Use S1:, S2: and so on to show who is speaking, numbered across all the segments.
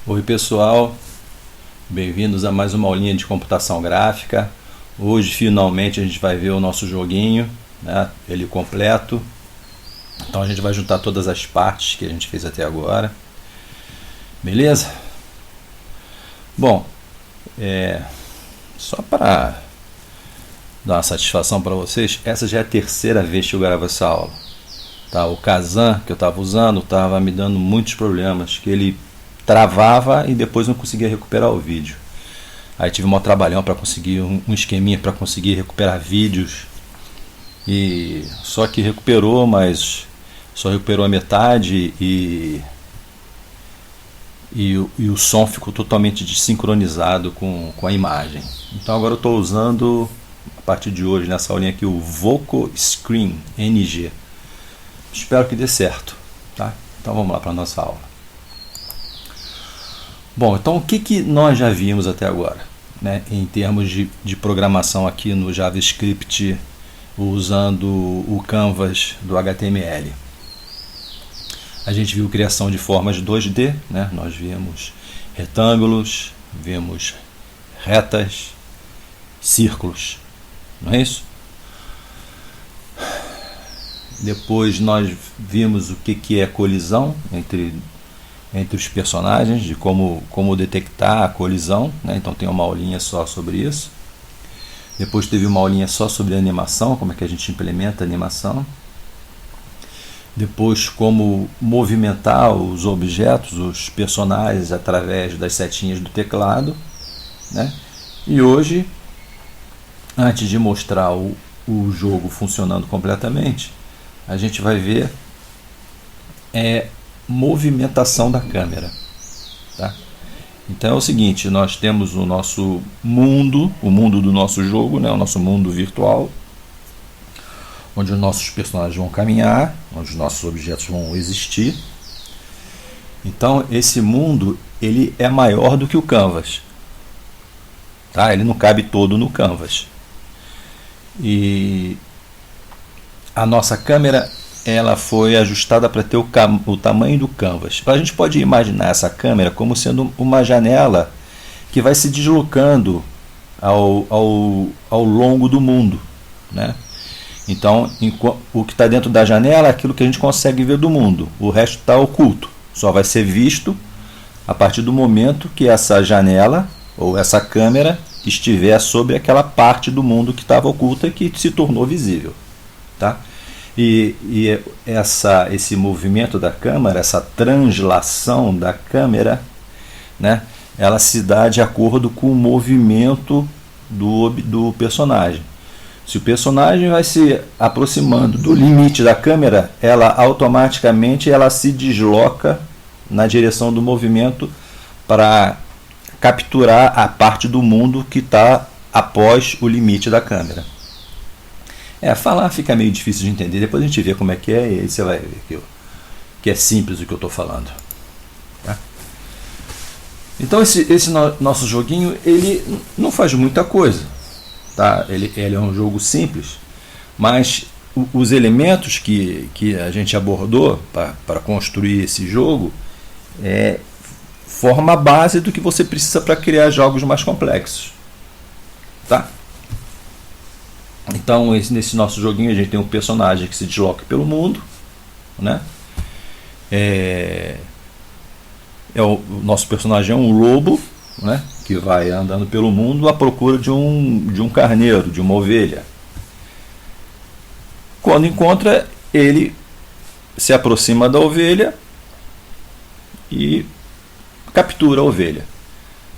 S1: Oi pessoal, bem-vindos a mais uma aulinha de computação gráfica. Hoje finalmente a gente vai ver o nosso joguinho, né? Ele completo. Então a gente vai juntar todas as partes que a gente fez até agora. Beleza? Bom, só para dar uma satisfação para vocês, essa já é a terceira vez que eu gravo essa aula. Tá? O Kazan que eu estava usando estava me dando muitos problemas, que ele travava e depois não conseguia recuperar o vídeo. Aí tive um trabalhão para conseguir um esqueminha para conseguir recuperar vídeos, e só que recuperou, mas só recuperou a metade e o som ficou totalmente desincronizado com a imagem. Então agora eu estou usando, a partir de hoje, nessa aulinha aqui, o Voco Screen NG. Espero que dê certo, tá? Então vamos lá para a nossa aula. Bom, então o que nós já vimos até agora, né, em termos de programação aqui no JavaScript usando o Canvas do HTML? A gente viu criação de formas 2D, né? Nós vimos retângulos, vimos retas, círculos, não é isso? Depois nós vimos o que é colisão entre os personagens, de como detectar a colisão, né? Então tem uma aulinha só sobre isso. Depois teve uma aulinha só sobre animação, como é que a gente implementa a animação. Depois como movimentar os objetos, os personagens, através das setinhas do teclado, né? E hoje, antes de mostrar o jogo funcionando completamente, a gente vai ver movimentação da câmera, tá? Então é o seguinte, nós temos o nosso mundo, o mundo do nosso jogo, né? O nosso mundo virtual, onde os nossos personagens vão caminhar, onde os nossos objetos vão existir. Então esse mundo, ele é maior do que o Canvas, tá? Ele não cabe todo no Canvas. E a nossa câmera, ela foi ajustada para ter o tamanho do Canvas. A gente pode imaginar essa câmera como sendo uma janela que vai se deslocando ao longo do mundo, né? Então, o que está dentro da janela é aquilo que a gente consegue ver do mundo. O resto está oculto. Só vai ser visto a partir do momento que essa janela ou essa câmera estiver sobre aquela parte do mundo que estava oculta e que se tornou visível, tá? E esse movimento da câmera, essa translação da câmera, né, ela se dá de acordo com o movimento do personagem. Se o personagem vai se aproximando do limite da câmera, ela automaticamente se desloca na direção do movimento para capturar a parte do mundo que está após o limite da câmera. Falar fica meio difícil de entender, depois a gente vê como é que é, e aí você vai ver que é simples o que eu estou falando, tá? Então esse nosso joguinho, ele não faz muita coisa, tá? Ele é um jogo simples, mas os elementos que a gente abordou para construir esse jogo forma a base do que você precisa para criar jogos mais complexos, tá? Então nesse nosso joguinho a gente tem um personagem que se desloca pelo mundo, né? O nosso personagem é um lobo, né, que vai andando pelo mundo à procura de um carneiro, de uma ovelha. Quando encontra, ele se aproxima da ovelha e captura a ovelha.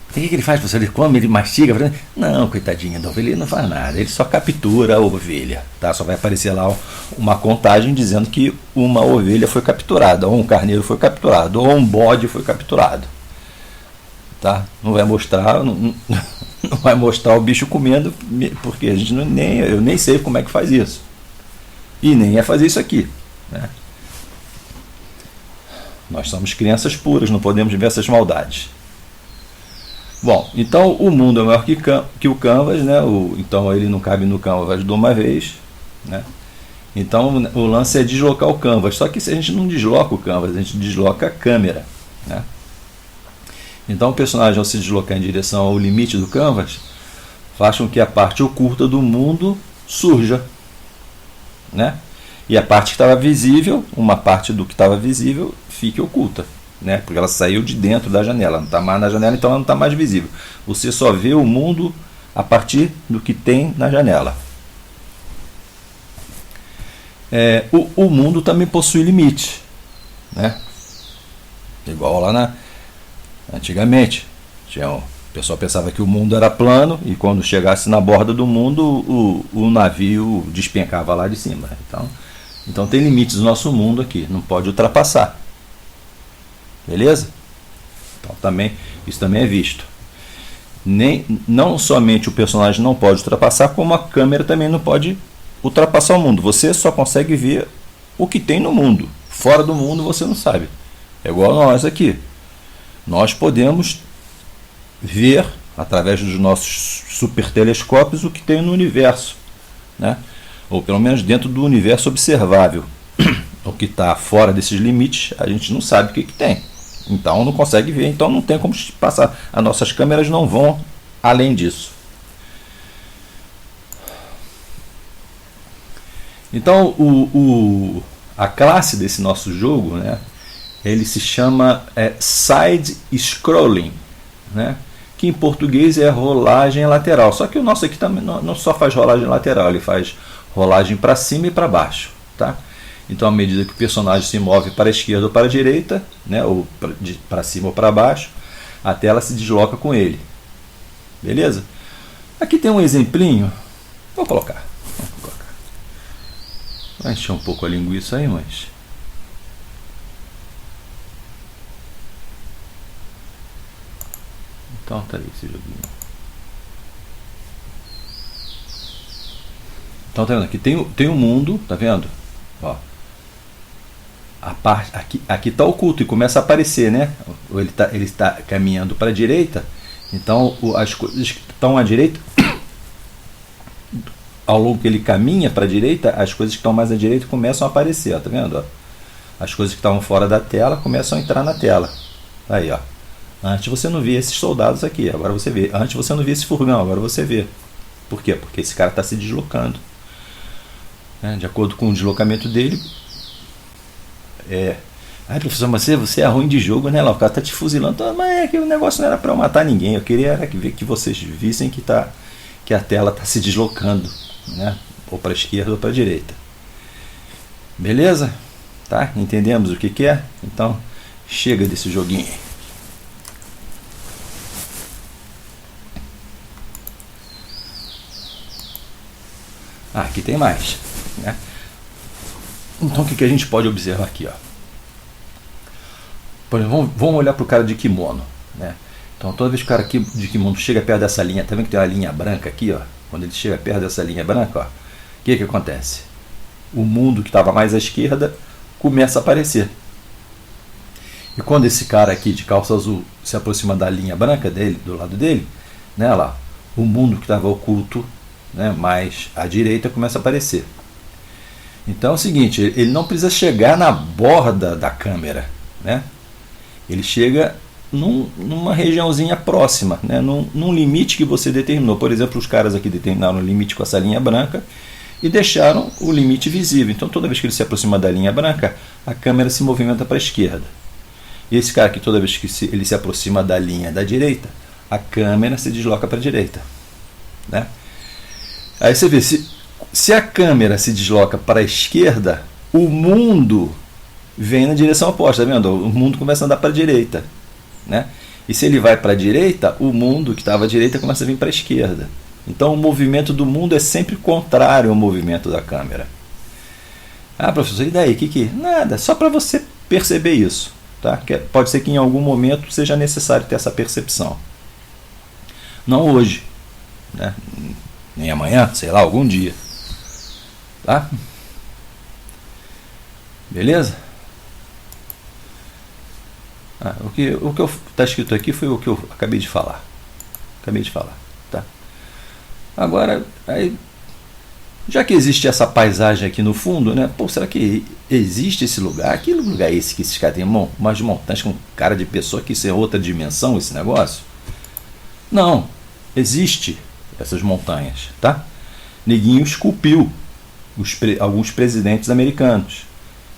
S1: O que ele faz? Ele come, ele mastiga? Não, coitadinha da ovelha, ele não faz nada, ele só captura a ovelha, tá? Só vai aparecer lá uma contagem dizendo que uma ovelha foi capturada, ou um carneiro foi capturado, ou um bode foi capturado, tá? Não vai mostrar, não vai mostrar o bicho comendo, porque a gente eu nem sei como é que faz isso, e nem é fazer isso aqui, né? Nós somos crianças puras, não podemos ver essas maldades. Bom, então o mundo é maior que o Canvas, né? Então ele não cabe no Canvas de uma vez, né? Então o lance é deslocar o Canvas, só que se a gente não desloca o Canvas, a gente desloca a câmera, né? Então o personagem, ao se deslocar em direção ao limite do canvas, faz com que a parte oculta do mundo surja, né? E a parte que estava visível, uma parte do que estava visível, fique oculta, né? Porque ela saiu de dentro da janela, não está mais na janela, então ela não está mais visível. Você só vê o mundo a partir do que tem na janela. O mundo também possui limite, né? Igual lá antigamente. O pessoal pensava que o mundo era plano e quando chegasse na borda do mundo o navio despencava lá de cima. Então tem limites no nosso mundo aqui, não pode ultrapassar. Beleza? Então isso também é visto. Não somente o personagem não pode ultrapassar, como a câmera também não pode ultrapassar o mundo. Você só consegue ver o que tem no mundo. Fora do mundo você não sabe. É igual nós aqui. Nós podemos ver, através dos nossos super telescópios, o que tem no universo, né? Ou pelo menos dentro do universo observável. O que está fora desses limites, a gente não sabe o que tem. Então não consegue ver, então não tem como passar. As nossas câmeras não vão além disso. Então a classe desse nosso jogo, né, ele se chama Side Scrolling, né, que em português é rolagem lateral. Só que o nosso aqui também não só faz rolagem lateral, ele faz rolagem para cima e para baixo, tá? Então, à medida que o personagem se move para a esquerda ou para a direita, né, ou para cima ou para baixo, a tela se desloca com ele. Beleza? Aqui tem um exemplinho. Vou colocar. Vai encher um pouco a linguiça aí, mas... Então tá aí esse joguinho. Então tá vendo? Aqui tem o mundo, tá vendo? Ó. A parte aqui está oculto e começa a aparecer, né? Ele está caminhando para a direita, então as coisas que estão à direita, ao longo que ele caminha para a direita, as coisas que estão mais à direita começam a aparecer, ó, tá vendo? Ó? As coisas que estavam fora da tela começam a entrar na tela. Aí, ó. Antes você não via esses soldados aqui, agora você vê. Antes você não via esse furgão, agora você vê. Por quê? Porque esse cara está se deslocando, né? De acordo com o deslocamento dele. Professor, mas você é ruim de jogo, né? Lá, o cara tá te fuzilando. Mas é que o negócio não era para eu matar ninguém. Eu queria ver que vocês vissem que a tela está se deslocando, né? Ou para a esquerda ou para a direita. Beleza? Tá? Entendemos o que é? Então, chega desse joguinho. Aqui tem mais, né? Então o que a gente pode observar aqui, ó? Por exemplo, vamos olhar para o cara de kimono, né? Então toda vez que o cara aqui de kimono chega perto dessa linha, tá vendo que tem uma linha branca aqui, ó? Quando ele chega perto dessa linha branca, ó, o que acontece? O mundo que estava mais à esquerda começa a aparecer. E quando esse cara aqui de calça azul se aproxima da linha branca dele, do lado dele, né, lá, o mundo que estava oculto, né, mais à direita começa a aparecer. Então é o seguinte, ele não precisa chegar na borda da câmera, né? Ele chega numa regiãozinha próxima, né? num limite que você determinou. Por exemplo, os caras aqui determinaram o limite com essa linha branca e deixaram o limite visível. Então toda vez que ele se aproxima da linha branca, a câmera se movimenta para a esquerda. E esse cara aqui, toda vez que ele se aproxima da linha da direita, a câmera se desloca para a direita, né? Aí você vê, se a câmera se desloca para a esquerda, o mundo vem na direção oposta, tá vendo? O mundo começa a andar para a direita, né? E se ele vai para a direita, o mundo que estava à direita começa a vir para a esquerda. Então o movimento do mundo é sempre contrário ao movimento da câmera. Professor, e daí? Nada, só para você perceber isso, tá? Pode ser que em algum momento seja necessário ter essa percepção. Não hoje, né? Nem amanhã, sei lá, algum dia. Tá? Beleza? O que está escrito aqui foi o que eu acabei de falar. Tá? Agora, aí Já que existe essa paisagem aqui no fundo, né? Pô, será que existe esse lugar? Que lugar é esse que esses caras têm umas montanhas com cara de pessoa, que isso é outra dimensão, esse negócio? Não, existe essas montanhas, tá? Neguinho esculpiu alguns presidentes americanos,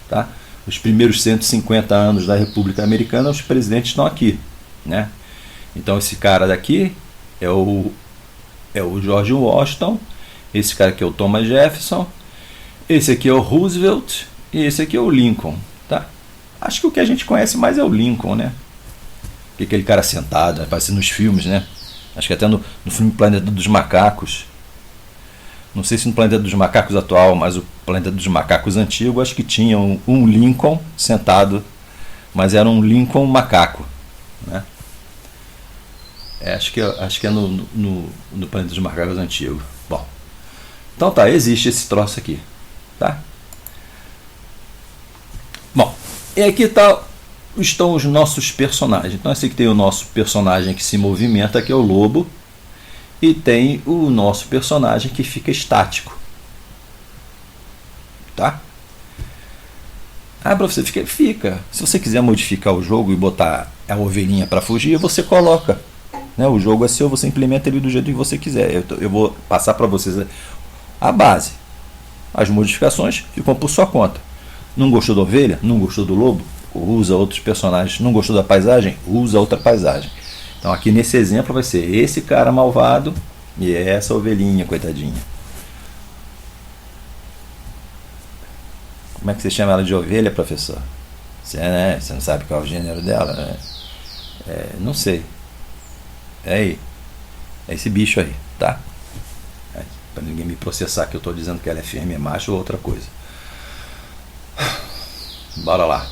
S1: tá? Os primeiros 150 anos da República Americana, os presidentes estão aqui, né? Então esse cara daqui é o George Washington, esse cara aqui é o Thomas Jefferson, esse aqui é o Roosevelt e esse aqui é o Lincoln, tá? Acho que o que a gente conhece mais é o Lincoln, né? Que aquele cara sentado, né? Parece nos filmes, né? Acho que até no filme Planeta dos Macacos. Não sei se no Planeta dos Macacos atual, mas o Planeta dos Macacos antigo, acho que tinha um Lincoln sentado, mas era um Lincoln macaco, né? Acho que é no Planeta dos Macacos antigo. Bom, então tá, existe esse troço aqui, tá? Bom, e aqui estão os nossos personagens. Então esse aqui tem o nosso personagem que se movimenta, que é o lobo, e tem o nosso personagem que fica estático, tá? Professor, fica. Se você quiser modificar o jogo e botar a ovelhinha para fugir, você coloca, né? O jogo é seu, você implementa ele do jeito que você quiser. Eu vou passar para vocês a base. As modificações ficam por sua conta. Não gostou da ovelha? Não gostou do lobo? Usa outros personagens. Não gostou da paisagem? Usa outra paisagem. Então aqui nesse exemplo vai ser esse cara malvado e essa ovelhinha, coitadinha. Como é que você chama ela de ovelha, professor? Você não sabe qual é o gênero dela, né? Não sei. É esse bicho aí, tá? Para ninguém me processar que eu estou dizendo que ela é fêmea, macho ou outra coisa. Bora lá.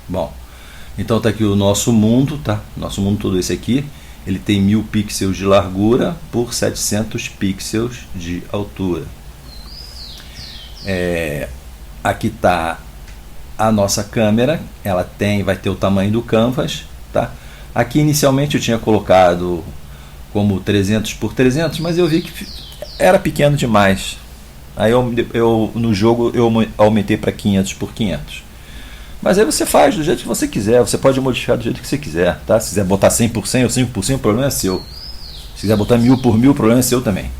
S1: Bom, então tá aqui o nosso mundo, tá? Nosso mundo todo esse aqui, ele tem 1000 pixels de largura por 700 pixels de altura. Aqui tá a nossa câmera, ela vai ter o tamanho do canvas, tá? Aqui inicialmente eu tinha colocado como 300 por 300, mas eu vi que era pequeno demais. Aí no jogo eu aumentei para 500 por 500. Mas aí você faz do jeito que você quiser, você pode modificar do jeito que você quiser, tá? Se quiser botar 100% ou 5%, o problema é seu. Se quiser botar 1000 por 1000, o problema é seu também,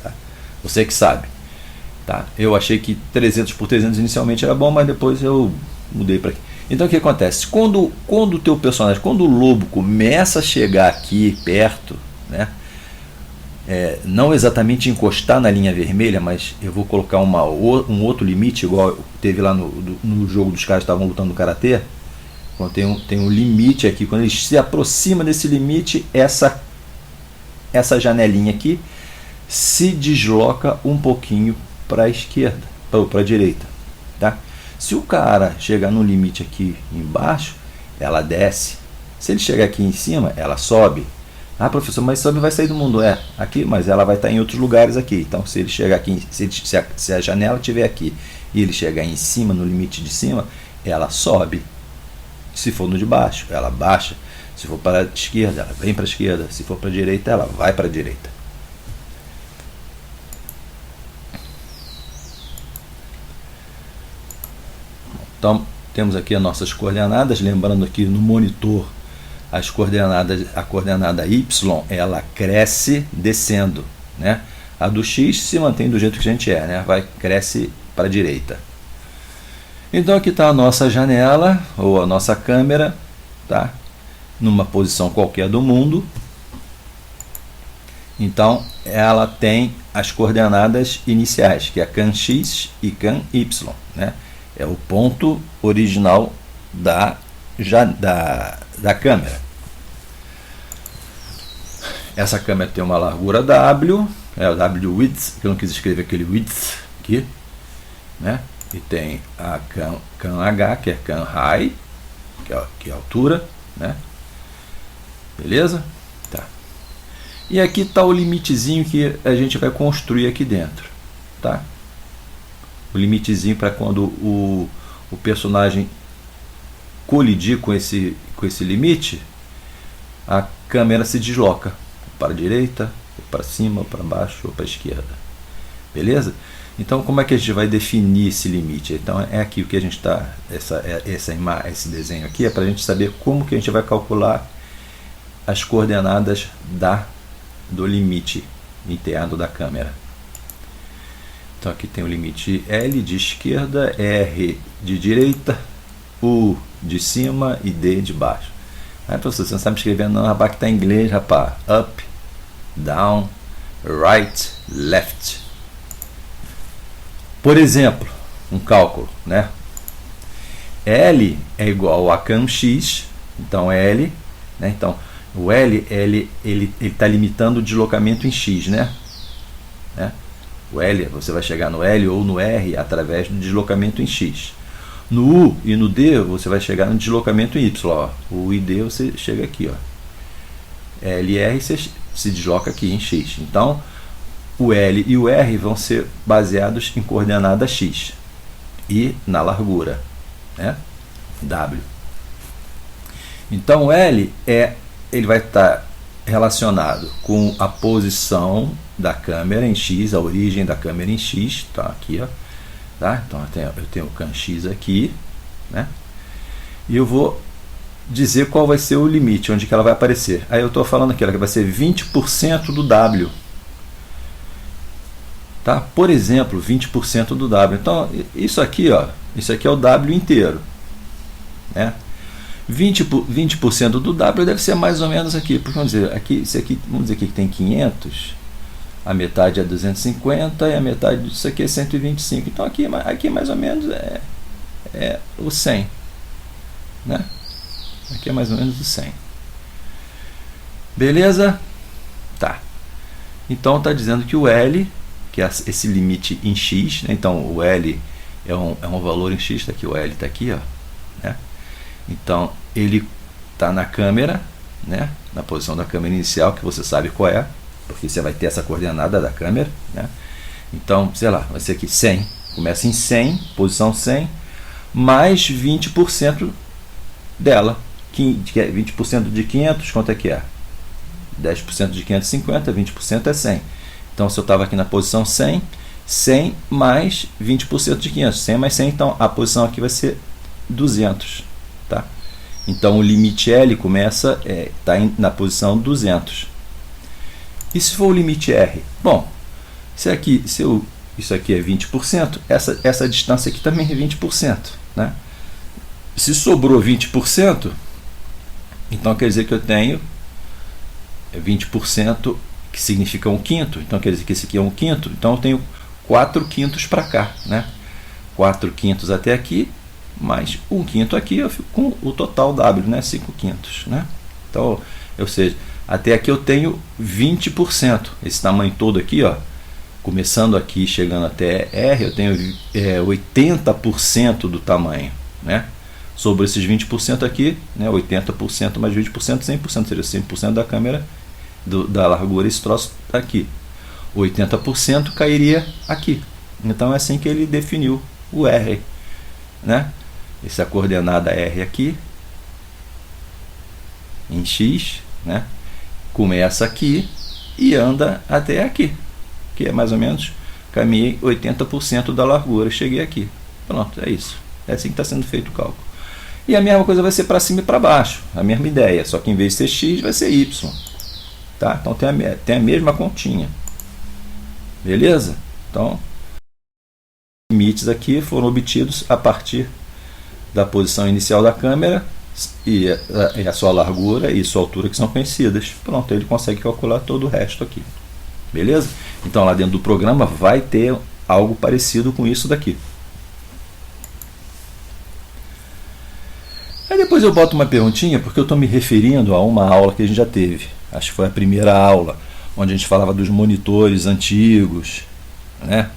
S1: tá? Você que sabe, tá? Eu achei que 300 por 300 inicialmente era bom, mas depois eu mudei para aqui. Então o que acontece? Quando o teu personagem, quando o lobo começa a chegar aqui perto, né? Não exatamente encostar na linha vermelha, mas eu vou colocar um outro limite, igual teve lá no jogo dos caras que estavam lutando no karatê. Quando tem um limite aqui, quando ele se aproxima desse limite, essa janelinha aqui se desloca um pouquinho para a esquerda, ou para a direita, tá? Se o cara chegar no limite aqui embaixo, ela desce. Se ele chegar aqui em cima, ela sobe. Professor, mas sobe vai sair do mundo. Aqui, mas ela vai estar em outros lugares aqui. Então, se ele chegar aqui, se a janela estiver aqui e ele chegar em cima, no limite de cima, ela sobe. Se for no de baixo, ela baixa. Se for para a esquerda, ela vem para a esquerda. Se for para a direita, ela vai para a direita. Então, temos aqui as nossas coordenadas. Lembrando aqui no monitor, a coordenada Y, ela cresce descendo, né? A do X se mantém do jeito que a gente né? Cresce para a direita. Então aqui está a nossa janela, ou a nossa câmera, tá? Numa posição qualquer do mundo. Então ela tem as coordenadas iniciais, que é CAN X e CAN Y, né? É o ponto original da câmera. Essa câmera tem uma largura W, o W width, que eu não quis escrever aquele width aqui, né? E tem a CAN H, que é CAN high, que é a altura, né? Beleza? Tá. E aqui está o limitezinho que a gente vai construir aqui dentro, tá? O limitezinho para quando o personagem colidir com esse limite, a câmera se desloca para a direita, para cima, para baixo ou para a esquerda. Beleza? Então, como é que a gente vai definir esse limite? Então, é aqui o que a gente está... Esse desenho aqui é para a gente saber como que a gente vai calcular as coordenadas do limite interno da câmera. Então, aqui tem o limite L de esquerda, R de direita, U de cima e D de baixo. Aí, professor, você não sabe escrever não, rapaz, que está em inglês, rapaz. Up, down, right, left. Por exemplo, um cálculo, né? L é igual a cam x, então L, né? Então, o L, ele está limitando o deslocamento em x, né? O L, você vai chegar no L ou no R através do deslocamento em x. No U e no D, você vai chegar no deslocamento em y. Ó. O U e D, você chega aqui. Ó. L e R, você se desloca aqui em x. Então, o L e o R vão ser baseados em coordenada x e na largura, né? W. Então, o L ele vai estar relacionado com a posição da câmera em x, a origem da câmera em x, tá aqui, ó, tá? Então eu tenho o cam x aqui, né? E eu vou dizer qual vai ser o limite, onde que ela vai aparecer. Aí eu estou falando aqui, ela vai ser 20% do W, tá? Por exemplo, 20% do W. Então isso aqui, ó, isso aqui é o W inteiro, né? 20% do W deve ser mais ou menos aqui, porque vamos dizer, vamos dizer aqui que tem 500, a metade é 250 e a metade disso aqui é 125. Então aqui mais ou menos é o 100, né? Aqui é mais ou menos o 100. Beleza? Tá. Então está dizendo que o L, que é esse limite em x, né? Então o L é um valor em x, tá aqui, o L está aqui, ó, né? Então ele está na câmera, né? Na posição da câmera inicial, que você sabe qual é, porque você vai ter essa coordenada da câmera, né? Então, sei lá, vai ser aqui 100, começa em 100, posição 100, mais 20% dela, 20% de 500, quanto é que é? 10% de 550, 20% é 100. Então, se eu estava aqui na posição 100, 100 mais 20% de 500, 100 mais 100, então a posição aqui vai ser 200, tá? Então, o limite L começa, tá na posição 200. E se for o limite R? Bom, isso aqui é 20%, essa distância aqui também é 20%, né? Se sobrou 20%, então quer dizer que eu tenho 20%, que significa 1/5, então quer dizer que esse aqui é 1/5, então eu tenho 4/5 para cá, né? 4/5 até aqui, mais 1/5 aqui, eu fico com o total W, né? 5/5, né? Então, ou seja, até aqui eu tenho 20%, esse tamanho todo aqui, ó, começando aqui, chegando até R, eu tenho 80% do tamanho, né? Sobre esses 20% aqui, né, 80% mais 20%, 100%, seria 100% da câmera, da largura, esse troço aqui. 80% cairia aqui. Então é assim que ele definiu o R, né? Essa coordenada R aqui, em X, né? Começa aqui e anda até aqui, que é mais ou menos, caminhei 80% da largura, cheguei aqui. Pronto, é isso. É assim que está sendo feito o cálculo. E a mesma coisa vai ser para cima e para baixo, a mesma ideia, só que em vez de ser x, vai ser y. Tá? Então tem a mesma continha. Beleza? Então, os limites aqui foram obtidos a partir da posição inicial da câmera e a sua largura e sua altura, que são conhecidas. Pronto, ele consegue calcular todo o resto aqui. Beleza? Então lá dentro do programa vai ter algo parecido com isso daqui. Aí depois eu boto uma perguntinha, porque eu estou me referindo a uma aula que a gente já teve. Acho que foi a primeira aula, onde a gente falava dos monitores antigos, né?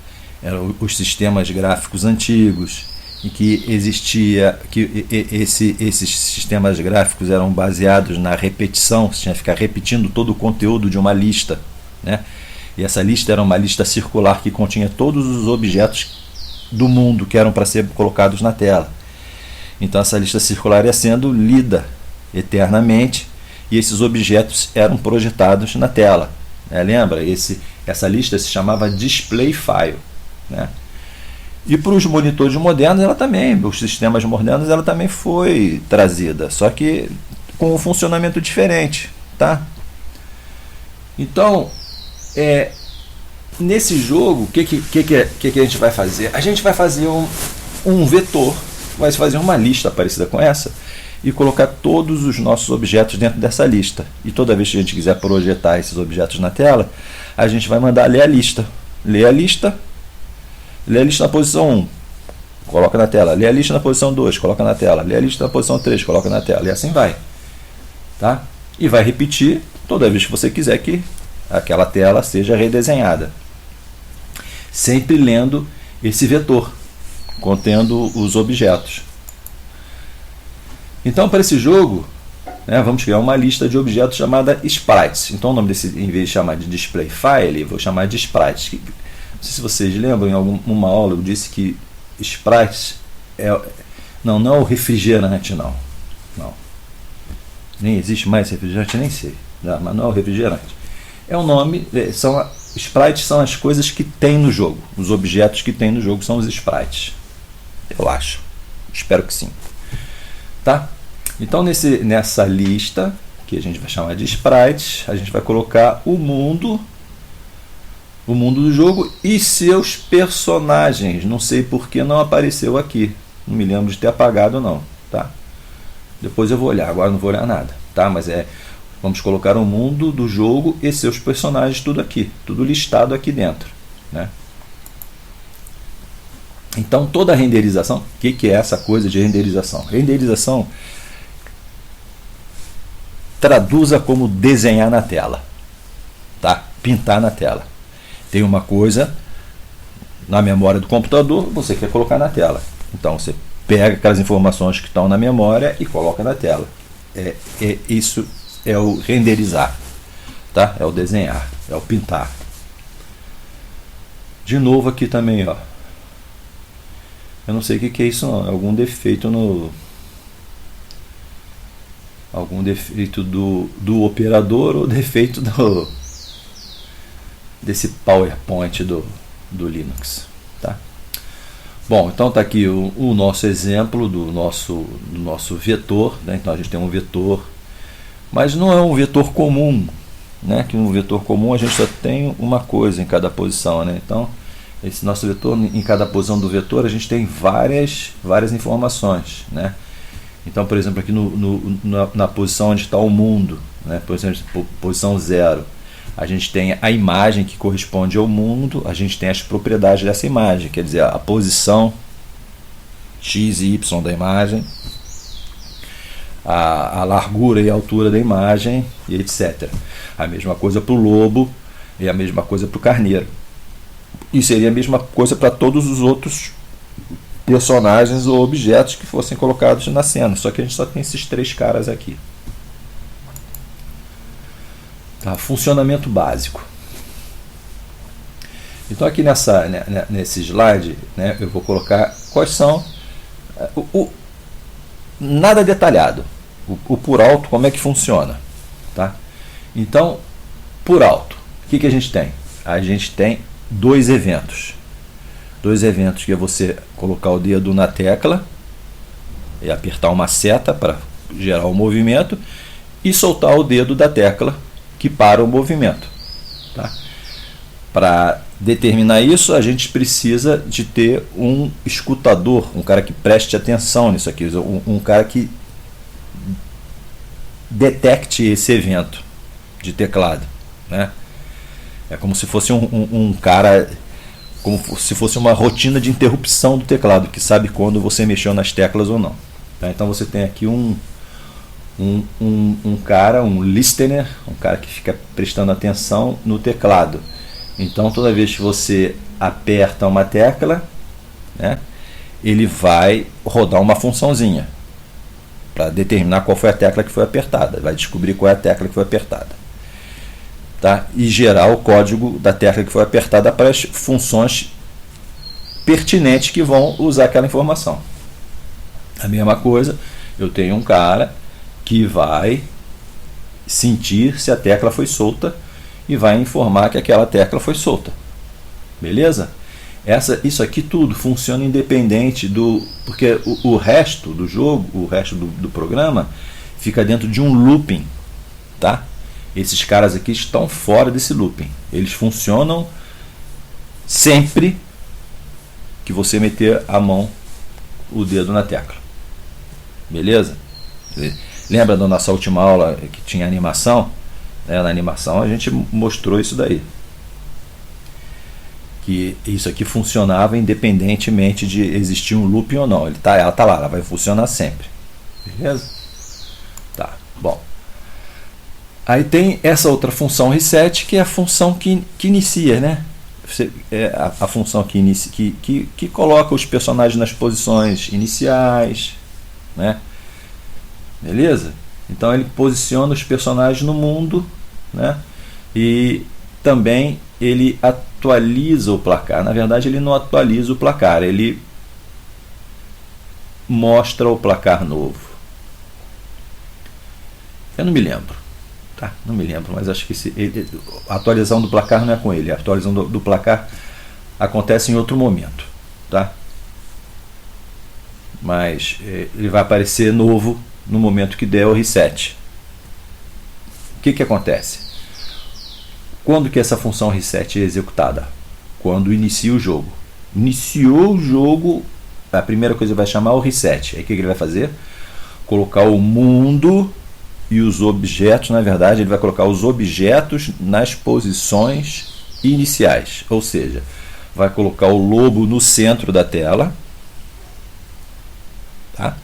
S1: Eram os sistemas gráficos antigos, em que existia, que esses sistemas gráficos eram baseados na repetição, você tinha que ficar repetindo todo o conteúdo de uma lista, né? E essa lista era uma lista circular que continha todos os objetos do mundo que eram para ser colocados na tela. Então essa lista circular ia sendo lida eternamente e esses objetos eram projetados na tela, né? Lembra? Essa lista se chamava display file, né? E para os monitores modernos, ela também, os sistemas modernos, ela também foi trazida, só que com um funcionamento diferente, tá? Então, nesse jogo, o que a gente vai fazer? A gente vai fazer um vetor, vai fazer uma lista parecida com essa e colocar todos os nossos objetos dentro dessa lista. E toda vez que a gente quiser projetar esses objetos na tela, a gente vai mandar ler a lista. Ler a lista na posição 1, coloca na tela. Ler a lista na posição 2, coloca na tela. Ler a lista na posição 3, coloca na tela. E assim vai. Tá? E vai repetir toda vez que você quiser que aquela tela seja redesenhada. Sempre lendo esse vetor, contendo os objetos. Então, para esse jogo, né, vamos criar uma lista de objetos chamada sprites. Então, o nome desse, em vez de chamar de display file, vou chamar de sprites. Não sei se vocês lembram, em alguma aula eu disse que sprites não é o refrigerante, não. Nem existe mais refrigerante, nem sei. Mas não é o refrigerante. É o nome, sprites são as coisas que tem no jogo. Os objetos que tem no jogo são os sprites. Eu acho. Espero que sim. Tá? Então, nessa lista, que a gente vai chamar de sprites, a gente vai colocar o mundo do jogo e seus personagens. Não sei por que não apareceu aqui. Não me lembro de ter apagado, não. Tá? Depois eu vou olhar. Agora não vou olhar nada. Tá? Mas vamos colocar o mundo do jogo e seus personagens tudo aqui. Tudo listado aqui dentro. Né? Então, toda a renderização, o que é essa coisa de renderização? Renderização, traduza como desenhar na tela, tá? Pintar na tela. Tem uma coisa na memória do computador, você quer colocar na tela. Então, você pega aquelas informações que estão na memória e coloca na tela. Isso é o renderizar, tá? É o desenhar, é o pintar. De novo aqui também, ó. Eu não sei o que é isso, não. É algum defeito do operador ou defeito desse PowerPoint do Linux. Tá? Bom, então está aqui o nosso exemplo do nosso vetor. Né? Então a gente tem um vetor, mas não é um vetor comum. Né? Que no vetor comum a gente só tem uma coisa em cada posição. Né? Então, esse nosso vetor, em cada posição do vetor, a gente tem várias informações. Né? Então, por exemplo, aqui na posição onde está o mundo, né? Por exemplo, posição 0, a gente tem a imagem que corresponde ao mundo, a gente tem as propriedades dessa imagem, quer dizer, a posição x e y da imagem, a largura e a altura da imagem, e etc. A mesma coisa para o lobo e a mesma coisa para o carneiro. E seria a mesma coisa para todos os outros personagens ou objetos que fossem colocados na cena. Só que a gente só tem esses 3 caras aqui. Tá? Funcionamento básico. Então aqui nesse slide, né, eu vou colocar quais são nada detalhado. O por alto, como é que funciona. Tá? Então, por alto, o que a gente tem? A gente tem 2 eventos. 2 eventos que é você colocar o dedo na tecla e apertar uma seta para gerar o movimento e soltar o dedo da tecla que para o movimento. Tá? Para determinar isso, a gente precisa de ter um escutador, um cara que preste atenção nisso aqui, um cara que detecte esse evento de teclado. Né? É como se fosse um cara, como se fosse uma rotina de interrupção do teclado, que sabe quando você mexeu nas teclas ou não. Tá? Então você tem aqui um cara, um listener, um cara que fica prestando atenção no teclado. Então toda vez que você aperta uma tecla, né, ele vai rodar uma funçãozinha para determinar qual foi a tecla que foi apertada, vai descobrir qual é a tecla que foi apertada. Tá? E gerar o código da tecla que foi apertada para as funções pertinentes que vão usar aquela informação. A mesma coisa, eu tenho um cara que vai sentir se a tecla foi solta e vai informar que aquela tecla foi solta. Beleza? Isso aqui tudo funciona independente porque o resto do jogo, o resto do programa, fica dentro de um looping. Tá? Esses caras aqui estão fora desse looping. Eles funcionam sempre que você meter a mão, o dedo na tecla. Beleza? Lembra da nossa última aula que tinha animação? Na animação a gente mostrou isso daí. Que isso aqui funcionava independentemente de existir um looping ou não. Ela tá lá, ela vai funcionar sempre. Beleza? Tá, bom. Aí tem essa outra função reset, que é a função que inicia, né? A função que coloca os personagens nas posições iniciais, né? Beleza? Então ele posiciona os personagens no mundo, né? E também ele atualiza o placar. Na verdade, ele não atualiza o placar, ele mostra o placar novo. Eu não me lembro. Tá, não me lembro, mas acho que a atualização do placar não é com ele. A atualização do placar acontece em outro momento, tá? Mas ele vai aparecer novo no momento que der o reset. O que acontece? Quando que essa função reset é executada? Quando inicia o jogo. Iniciou o jogo, a primeira coisa que vai chamar é o reset. Aí o que ele vai fazer? Colocar o mundo e os objetos, na verdade, ele vai colocar os objetos nas posições iniciais. Ou seja, vai colocar o lobo no centro da tela, tá?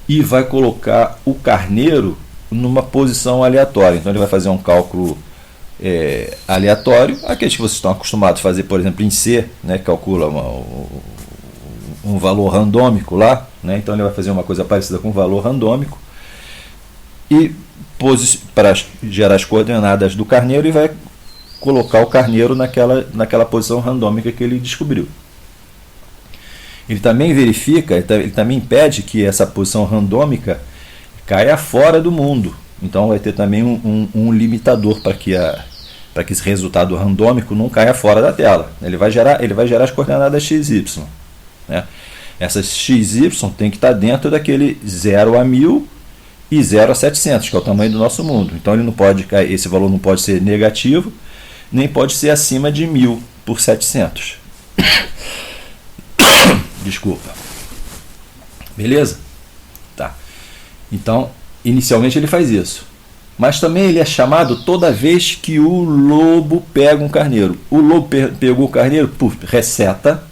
S1: E vai colocar o carneiro numa posição aleatória. Então ele vai fazer um cálculo aleatório, aqueles que vocês estão acostumados a fazer, por exemplo, em C, né, calcula um valor randômico lá, né? Então ele vai fazer uma coisa parecida com um valor randômico e para gerar as coordenadas do carneiro, e vai colocar o carneiro naquela posição randômica que ele descobriu. Ele também verifica, ele também impede que essa posição randômica caia fora do mundo. Então vai ter também um limitador para que esse resultado randômico não caia fora da tela. Ele vai gerar as coordenadas x, y, né? Essas x, y tem que estar dentro daquele 0 a 1000 e 0 a 700, que é o tamanho do nosso mundo. Então esse valor não pode ser negativo, nem pode ser acima de 1000 por 700. Desculpa. Beleza? Tá. Então, inicialmente ele faz isso. Mas também ele é chamado toda vez que o lobo pega um carneiro. O lobo pegou o carneiro, reseta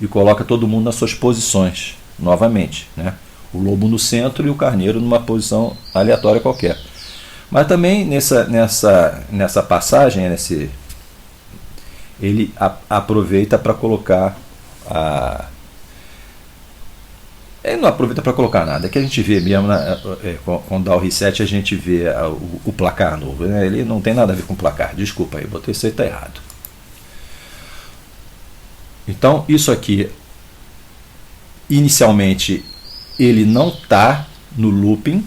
S1: e coloca todo mundo nas suas posições novamente, né? O lobo no centro e o carneiro numa posição aleatória qualquer. Mas também nessa passagem, ele aproveita para colocar ele não aproveita para colocar nada, é que a gente vê mesmo, quando dá o reset a gente vê o placar novo, né? Ele não tem nada a ver com placar, desculpa aí, botei isso aí, tá errado. Então isso aqui inicialmente ele não está no looping,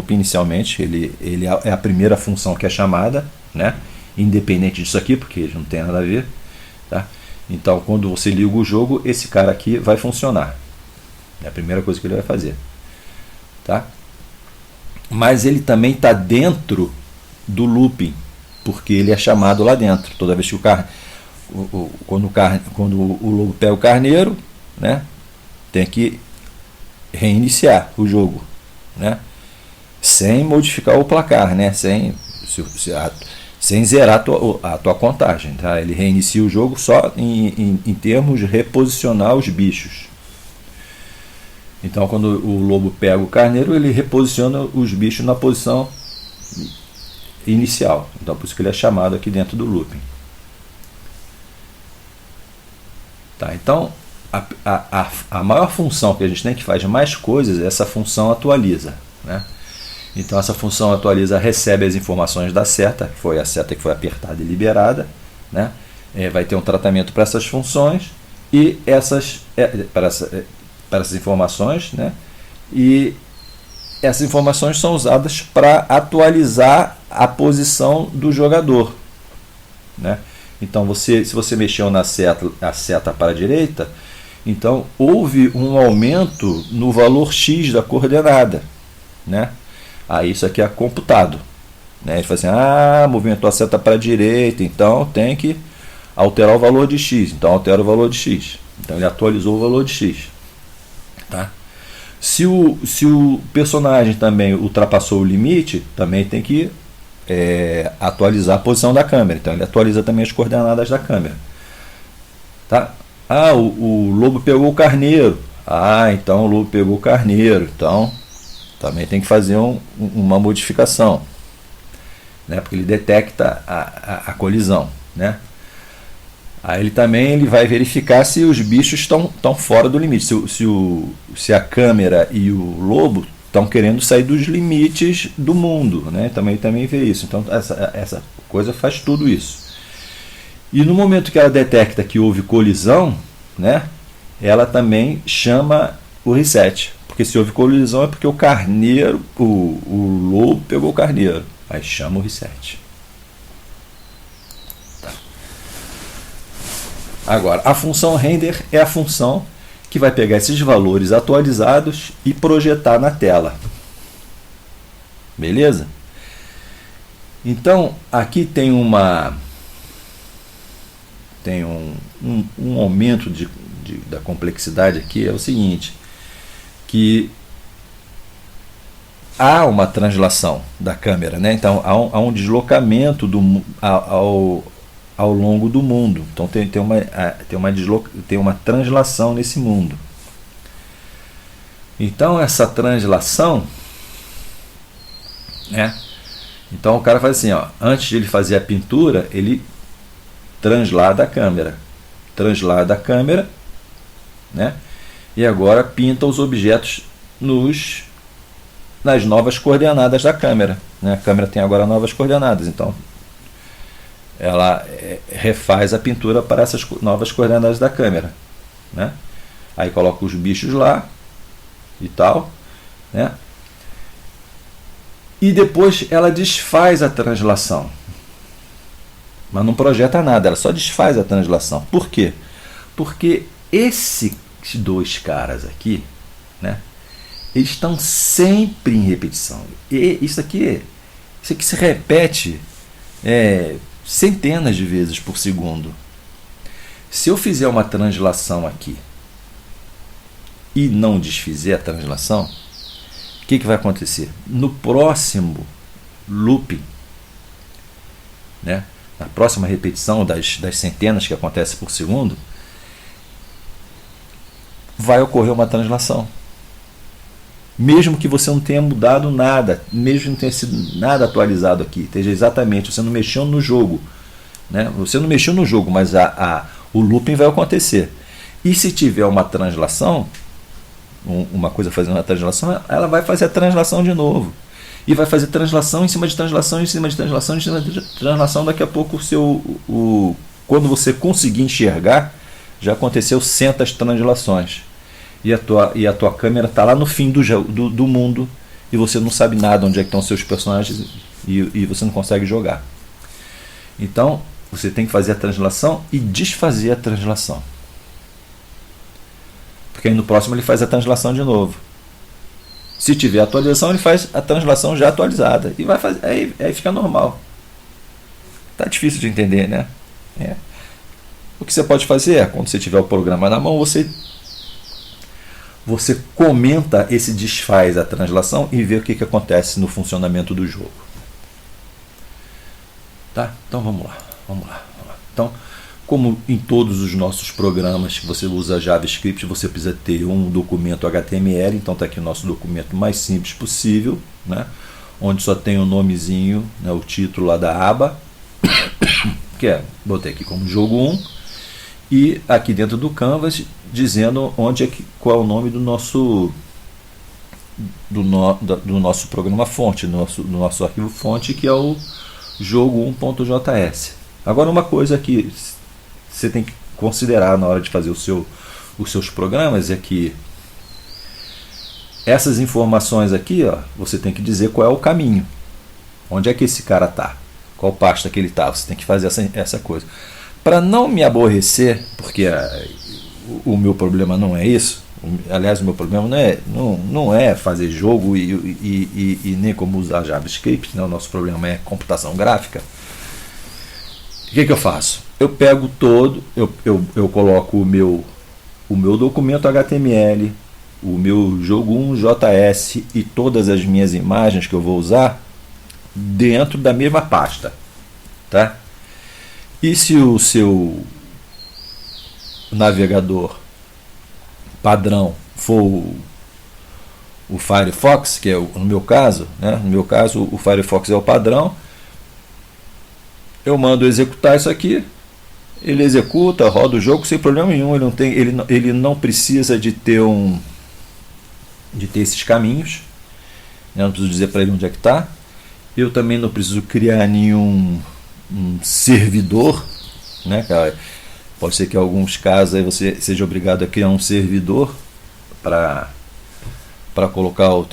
S1: inicialmente, ele é a primeira função que é chamada, né? Independente disso aqui, porque não tem nada a ver, tá? Então quando você liga o jogo, esse cara aqui vai funcionar. É a primeira coisa que ele vai fazer, tá? Mas ele também está dentro do looping, porque ele é chamado lá dentro. Toda vez que quando o lobo pega o carneiro, né, tem que reiniciar o jogo, né, sem modificar o placar, né, sem zerar a tua contagem, tá? Ele reinicia o jogo só em termos de reposicionar os bichos. Então, quando o lobo pega o carneiro, ele reposiciona os bichos na posição inicial. Então, por isso que ele é chamado aqui dentro do looping. Tá, então, a maior função que a gente tem, que faz mais coisas, é essa função atualiza, né? Então, essa função atualiza recebe as informações da seta, que foi a seta que foi apertada e liberada, né? Vai ter um tratamento para essas funções e para essas informações, né? E essas informações são usadas para atualizar a posição do jogador, né? Então, se você mexeu a seta para a direita, então houve um aumento no valor x da coordenada, né? Aí isso aqui é computado, né? Ele fala assim, movimentou a seta para a direita, então tem que alterar o valor de x, então altera o valor de x. Então ele atualizou o valor de x, tá? Se o personagem também ultrapassou o limite, também tem que atualizar a posição da câmera. Então ele atualiza também as coordenadas da câmera, tá? O lobo pegou o carneiro. Então o lobo pegou o carneiro. Então também tem que fazer uma modificação, né? Porque ele detecta a colisão, né? Aí ele vai verificar se os bichos estão fora do limite, se a câmera e o lobo estão querendo sair dos limites do mundo, né? Também vê isso. Então essa coisa faz tudo isso. E no momento que ela detecta que houve colisão, né, ela também chama o reset. Porque se houve colisão é porque o carneiro, o lobo pegou o carneiro. Aí chama o reset. Tá. Agora, a função render é a função que vai pegar esses valores atualizados e projetar na tela. Beleza? Então, aqui tem um aumento da complexidade aqui, é o seguinte, que há uma translação da câmera, né? Então há um deslocamento ao longo do mundo. Então tem uma translação nesse mundo. Então essa translação, né? Então o cara faz assim, antes de ele fazer a pintura, ele translada a câmera, né? E agora pinta os objetos nas novas coordenadas da câmera, né? A câmera tem agora novas coordenadas, então ela refaz a pintura para essas novas coordenadas da câmera, né? Aí coloca os bichos lá e tal, né? E depois ela desfaz a translação, mas não projeta nada, ela só desfaz a translação. Por quê? Porque esses dois caras aqui, né, eles estão sempre em repetição. E isso aqui se repete centenas de vezes por segundo. Se eu fizer uma translação aqui e não desfizer a translação, o que vai acontecer? No próximo looping, né, na próxima repetição das centenas que acontece por segundo, vai ocorrer uma translação. Mesmo que você não tenha mudado nada, mesmo que não tenha sido nada atualizado aqui, esteja exatamente, você não mexeu no jogo, né? Você não mexeu no jogo, mas o looping vai acontecer. E se tiver uma translação, uma coisa fazendo uma translação, ela vai fazer a translação de novo. E vai fazer translação em cima de translação, em cima de translação, em cima de translação. Daqui a pouco, quando você conseguir enxergar, já aconteceu centas translações. E a tua câmera está lá no fim do mundo e você não sabe nada onde é que estão seus personagens e você não consegue jogar. Então, você tem que fazer a translação e desfazer a translação. Porque aí no próximo ele faz a translação de novo. Se tiver atualização, ele faz a translação já atualizada. E vai fazer, aí fica normal. Tá difícil de entender, né? O que você pode fazer é, quando você tiver o programa na mão, você comenta esse desfaz a translação e vê o que acontece no funcionamento do jogo. Tá? Então vamos lá. Então, como em todos os nossos programas que você usa JavaScript, você precisa ter um documento HTML. Então está aqui o nosso documento mais simples possível, né? Onde só tem o nomezinho, né, o título lá da aba, que botei aqui como jogo 1, e aqui dentro do Canvas dizendo qual é o nome do nosso programa fonte, do nosso arquivo fonte, que é o jogo1.js. Agora, uma coisa que você tem que considerar na hora de fazer os seus programas é que essas informações aqui, você tem que dizer qual é o caminho. Onde é que esse cara está? Qual pasta que ele está? Você tem que fazer essa coisa. Para não me aborrecer, porque o meu problema não é isso. Aliás, o meu problema não é fazer jogo e nem como usar JavaScript. Né? O nosso problema é computação gráfica. O que eu faço? Eu pego eu coloco o meu documento HTML, o meu jogo 1.js e todas as minhas imagens que eu vou usar dentro da mesma pasta. Tá? E se o seu navegador padrão for o Firefox, que é no meu caso, né? No meu caso o Firefox é o padrão, eu mando executar isso aqui, ele executa, roda o jogo sem problema nenhum, ele não precisa de ter esses caminhos, eu não preciso dizer para ele onde é que está, eu também não preciso criar nenhum servidor, né, cara? Pode ser que em alguns casos aí você seja obrigado a criar um servidor para colocar os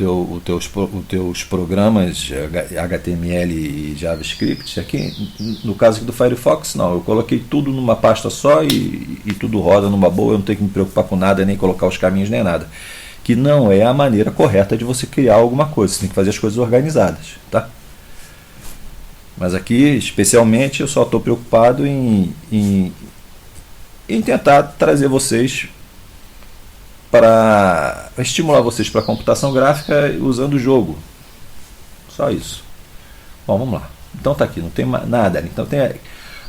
S1: teus programas HTML e JavaScript. Aqui, no caso aqui do Firefox, não. Eu coloquei tudo numa pasta só e tudo roda numa boa. Eu não tenho que me preocupar com nada, nem colocar os caminhos, nem nada. Que não é a maneira correta de você criar alguma coisa. Você tem que fazer as coisas organizadas, tá? Mas aqui, especialmente, eu só estou preocupado em tentar trazer vocês para estimular vocês para a computação gráfica usando o jogo. Só isso. Bom, vamos lá. Então tá aqui, não tem nada. Então tem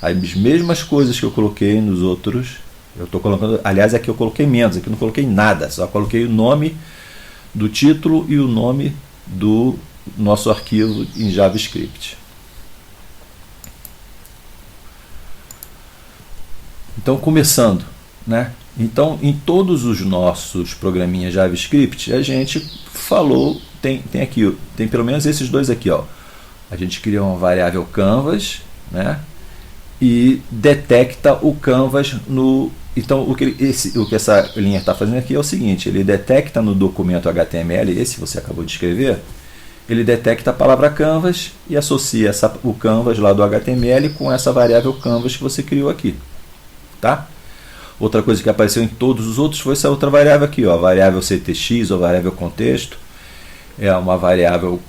S1: as mesmas coisas que eu coloquei nos outros. Eu estou colocando, aliás, aqui eu coloquei menos, aqui eu não coloquei nada, só coloquei o nome do título e o nome do nosso arquivo em JavaScript. Então, começando, né? Então, em todos os nossos programinhas JavaScript, a gente falou, tem aqui, tem pelo menos esses dois aqui, ó. A gente cria uma variável canvas, né? E detecta o canvas no... Então, o que essa linha está fazendo aqui é o seguinte, ele detecta no documento HTML, esse você acabou de escrever, ele detecta a palavra canvas e associa o canvas lá do HTML com essa variável canvas que você criou aqui. Tá? Outra coisa que apareceu em todos os outros foi essa outra variável aqui, ó, a variável ctx ou variável contexto. É uma variável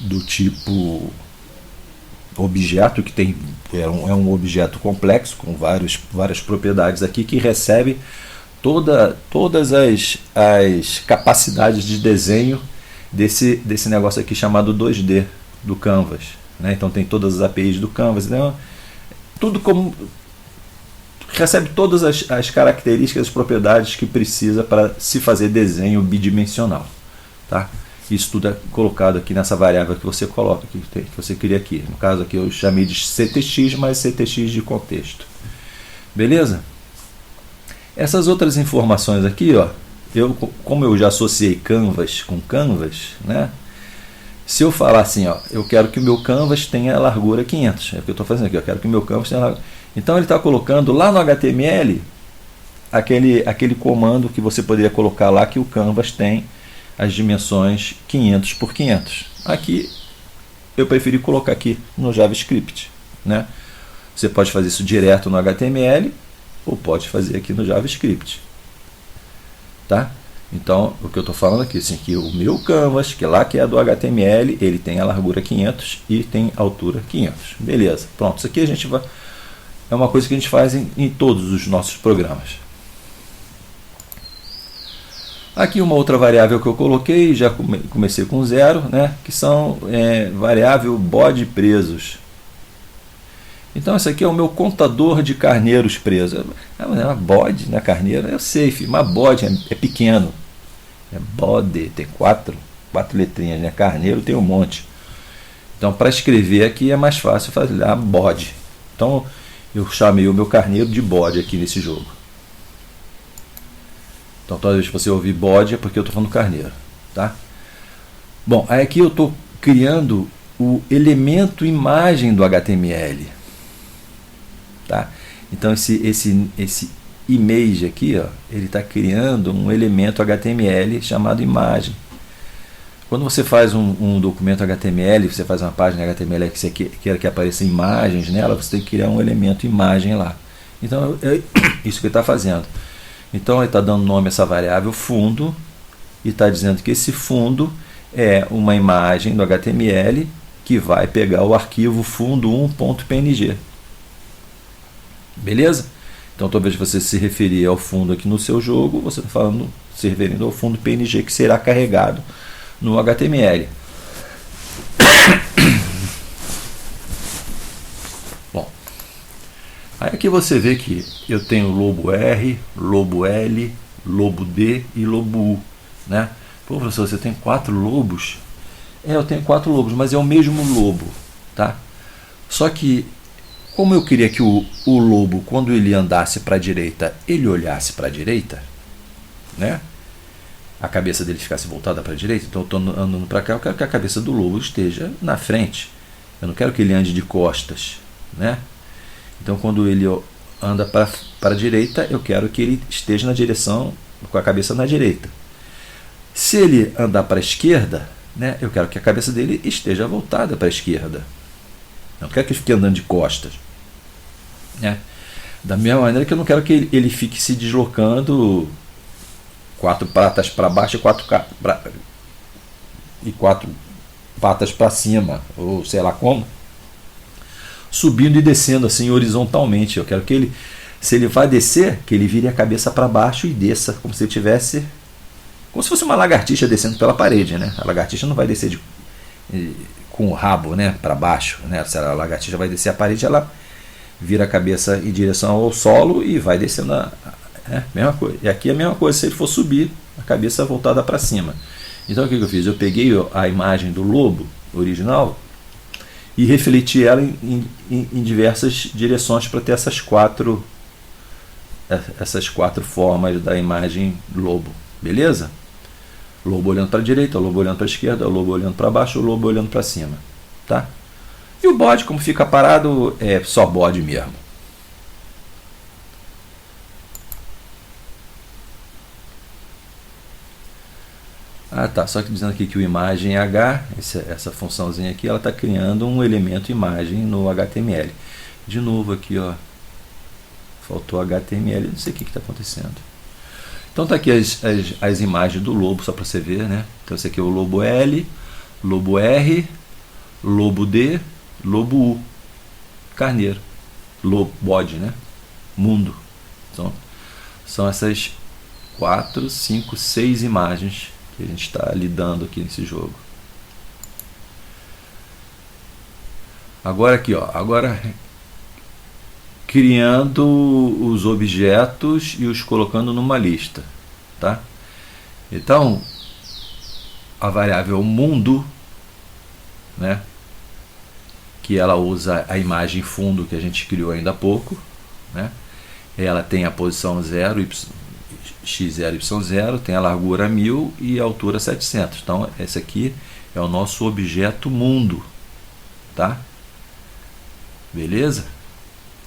S1: do tipo objeto, que é um objeto complexo com várias propriedades aqui que recebe todas as capacidades de desenho desse negócio aqui chamado 2D do Canvas. Né? Então tem todas as APIs do Canvas, né? Tudo como... recebe todas as características, as propriedades que precisa para se fazer desenho bidimensional. Tá? Isso tudo é colocado aqui nessa variável que você coloca, que você cria aqui. No caso aqui eu chamei de ctx, mas ctx de contexto. Beleza? Essas outras informações aqui, ó, como eu já associei Canvas com Canvas, né? Se eu falar assim, ó, eu quero que o meu Canvas tenha largura 500, é o que eu estou fazendo aqui, eu quero que o meu Canvas tenha largura. Então ele está colocando lá no HTML aquele comando que você poderia colocar lá, que o Canvas tem as dimensões 500 por 500. Aqui eu preferi colocar aqui no JavaScript, né? Você pode fazer isso direto no HTML ou pode fazer aqui no JavaScript, tá? Então o que eu estou falando aqui, assim, que o meu Canvas, que é do HTML, ele tem a largura 500 e tem a altura 500. Beleza, pronto. Isso aqui a gente vai... é uma coisa que a gente faz em todos os nossos programas. Aqui uma outra variável que eu coloquei, já comecei com 0, né, que são variável bode presos. Então esse aqui é o meu contador de carneiros presos. Bode, né, carneiro, eu sei, filho, mas bode é pequeno. É bode, tem quatro letrinhas, né? Carneiro tem um monte. Então para escrever aqui é mais fácil fazer bode. Então eu chamei o meu carneiro de bode aqui nesse jogo. Então toda vez que você ouvir bode é porque eu estou falando carneiro, tá? Bom, aí aqui eu estou criando o elemento imagem do HTML, tá? Então esse image aqui, ó, ele está criando um elemento HTML chamado imagem. Quando você faz um documento HTML, você faz uma página HTML que você quer que apareça imagens nela, você tem que criar um elemento imagem lá. Então é isso que ele está fazendo. Então ele está dando nome a essa variável fundo e está dizendo que esse fundo é uma imagem do HTML que vai pegar o arquivo fundo1.png. Beleza? Então, talvez você se referir ao fundo aqui no seu jogo, você está falando, se referindo ao fundo PNG que será carregado no HTML. Bom, aí aqui você vê que eu tenho lobo R, lobo L, lobo D e lobo U, né? Pô, professor, você tem 4 lobos? Eu tenho 4 lobos, mas é o mesmo lobo, tá? Só que, como eu queria que o lobo, quando ele andasse para a direita, ele olhasse para a direita, né? A cabeça dele ficasse voltada para a direita, então eu estou andando para cá, eu quero que a cabeça do lobo esteja na frente. Eu não quero que ele ande de costas, né? Então, quando ele anda para a direita, eu quero que ele esteja na direção, com a cabeça na direita. Se ele andar para a esquerda, né, eu quero que a cabeça dele esteja voltada para a esquerda. Eu não quero que ele fique andando de costas, né? Da mesma maneira que eu não quero que ele fique se deslocando 4 patas para baixo e 4 patas para cima, ou sei lá como, subindo e descendo assim horizontalmente. Eu quero que ele, se ele vai descer, que ele vire a cabeça para baixo e desça como se ele tivesse, como se fosse uma lagartixa descendo pela parede, né? A lagartixa não vai descer com o rabo, né, para baixo, né? Se a lagartixa vai descer a parede, ela vira a cabeça em direção ao solo e vai descendo mesma coisa. E aqui é a mesma coisa se ele for subir, a cabeça voltada para cima. Então o que eu fiz? Eu peguei a imagem do lobo original e refleti ela em diversas direções para ter essas quatro formas da imagem lobo. Beleza? Lobo olhando para a direita, o lobo olhando para a esquerda, o lobo olhando para baixo, o lobo olhando para cima. Tá? E o bode, como fica parado, é só bode mesmo. Ah, tá. Só que dizendo aqui que o imagem H, essa funçãozinha aqui, ela está criando um elemento imagem no HTML. De novo aqui, ó. Faltou HTML, não sei o que está acontecendo. Então está aqui as imagens do lobo, só para você ver, né? Então esse aqui é o lobo L, lobo R, lobo D, lobo U, carneiro, lobo, bode, né? Mundo. Então, são essas 4, 5, 6 imagens que a gente está lidando aqui nesse jogo. Agora aqui, ó, agora criando os objetos e os colocando numa lista, tá? Então, a variável mundo, né, que ela usa a imagem fundo que a gente criou ainda há pouco, né? Ela tem a posição 0, x0, y0, tem a largura 1000 e a altura 700. Então, esse aqui é o nosso objeto mundo, tá? Beleza?